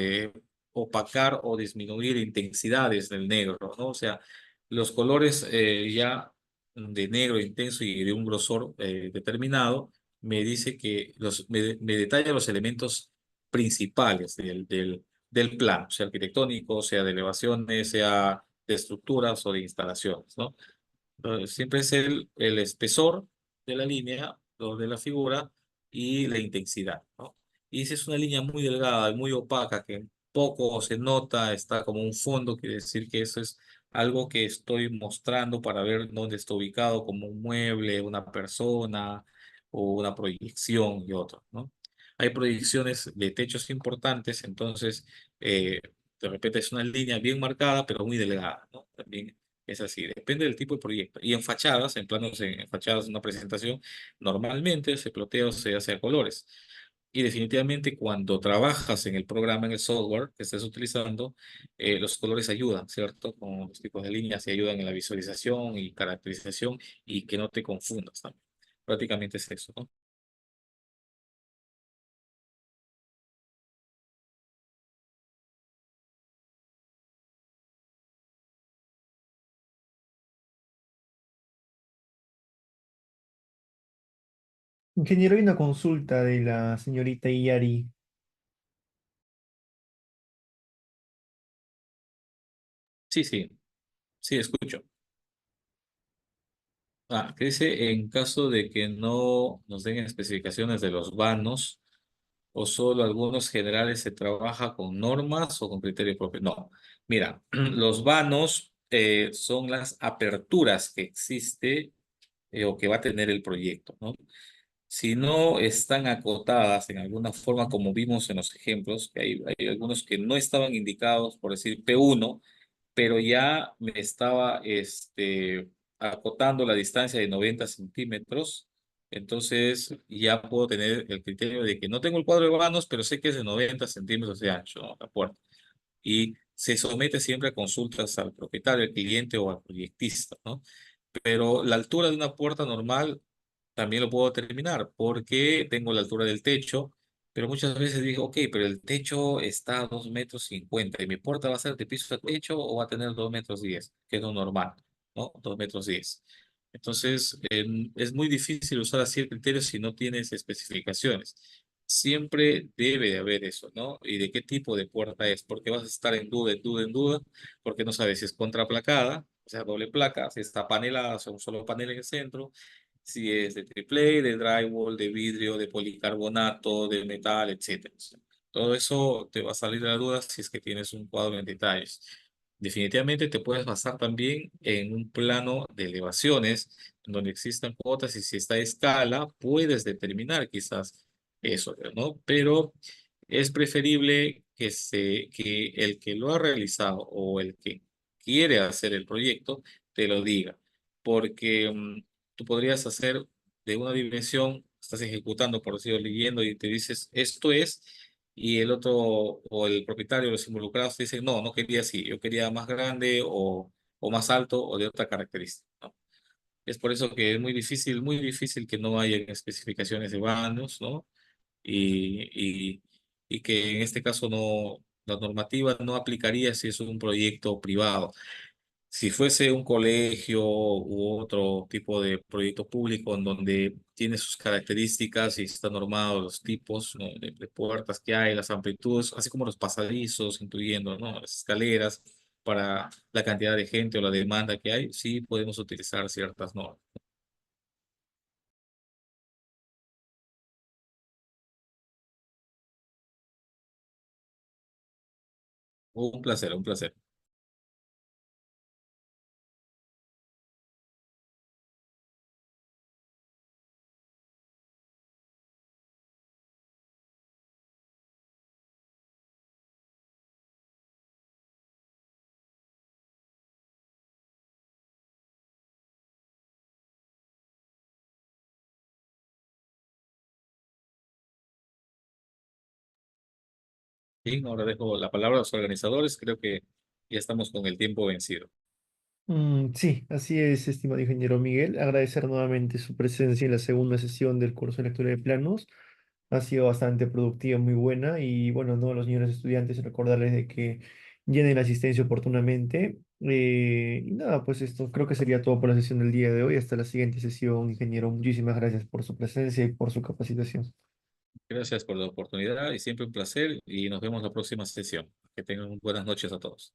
Speaker 1: opacar o disminuir intensidades del negro, ¿no? O sea, los colores ya de negro intenso y de un grosor determinado, me dice que me detalla los elementos principales del plano, sea arquitectónico, sea de elevaciones, sea de estructuras o de instalaciones, ¿no? Siempre es el espesor de la línea o de la figura y la intensidad, ¿no? Y si es una línea muy delgada y muy opaca que poco se nota, está como un fondo, quiere decir que eso es algo que estoy mostrando para ver dónde está ubicado, como un mueble, una persona o una proyección y otro, ¿no? Hay proyecciones de techos importantes, entonces de repente es una línea bien marcada, pero muy delgada, ¿no? También Es así, depende del tipo de proyecto. Y en fachadas, en planos, en fachadas de una presentación, normalmente se plotea o se hace a colores. Y definitivamente cuando trabajas en el programa, en el software que estés utilizando, los colores ayudan, ¿cierto? Con los tipos de líneas y ayudan en la visualización y caracterización y que no te confundas también. Prácticamente es eso, ¿no?
Speaker 2: Ingeniero, hay una consulta de la señorita Iyari.
Speaker 1: Sí, sí, sí, escucho. Que dice, en caso de que no nos den especificaciones de los vanos o solo algunos generales se trabaja con normas o con criterio propio. No, mira, los vanos son las aperturas que existe o que va a tener el proyecto, ¿no? Si no están acotadas en alguna forma, como vimos en los ejemplos, que hay algunos que no estaban indicados, por decir P1, pero ya me estaba acotando la distancia de 90 centímetros, entonces ya puedo tener el criterio de que no tengo el cuadro de vanos, pero sé que es de 90 centímetros de ancho, ¿no? La puerta. Y se somete siempre a consultas al propietario, al cliente o al proyectista, ¿no? Pero la altura de una puerta normal también lo puedo determinar porque tengo la altura del techo, pero muchas veces digo, ok, pero el techo está a 2,50 m y mi puerta va a ser de piso a techo o va a tener 2,10 m, que es lo normal, ¿no? 2,10 m. Entonces, es muy difícil usar así el criterio si no tienes especificaciones. Siempre debe de haber eso, ¿no? ¿Y de qué tipo de puerta es? Porque vas a estar en duda, en duda, en duda, porque no sabes si es contraplacada, o sea, doble placa, si está panelada, o sea, un solo panel en el centro, si es de triple A, de drywall, de vidrio, de policarbonato, de metal, etcétera. Todo eso te va a salir de la duda si es que tienes un cuadro en detalles. Definitivamente te puedes basar también en un plano de elevaciones donde existan cuotas y si está a escala, puedes determinar quizás eso, ¿no? Pero es preferible que el que lo ha realizado o el que quiere hacer el proyecto te lo diga, porque tú podrías hacer de una dimensión, estás ejecutando, por decirlo, leyendo y te dices, esto es, y el otro o el propietario, los involucrados te dicen, no, no quería así, yo quería más grande o más alto o de otra característica, ¿no? Es por eso que es muy difícil que no haya especificaciones de baños, ¿no? Y, y, y que en este caso no, la normativa no aplicaría si es un proyecto privado. Si fuese un colegio u otro tipo de proyecto público en donde tiene sus características y está normado los tipos, ¿no? de puertas que hay, las amplitudes, así como los pasadizos, incluyendo, ¿no? las escaleras, para la cantidad de gente o la demanda que hay, sí podemos utilizar ciertas normas. Un placer, un placer. Bien, ahora dejo la palabra a los organizadores. Creo que ya estamos con el tiempo vencido.
Speaker 2: Sí, así es, estimado ingeniero Miguel. Agradecer nuevamente su presencia en la segunda sesión del curso de lectura de planos. Ha sido bastante productiva, muy buena. Y bueno, no a los señores estudiantes recordarles de que llenen la asistencia oportunamente. Y nada, pues esto creo que sería todo por la sesión del día de hoy. Hasta la siguiente sesión, ingeniero. Muchísimas gracias por su presencia y por su capacitación.
Speaker 1: Gracias por la oportunidad y siempre un placer y nos vemos la próxima sesión. Que tengan buenas noches a todos.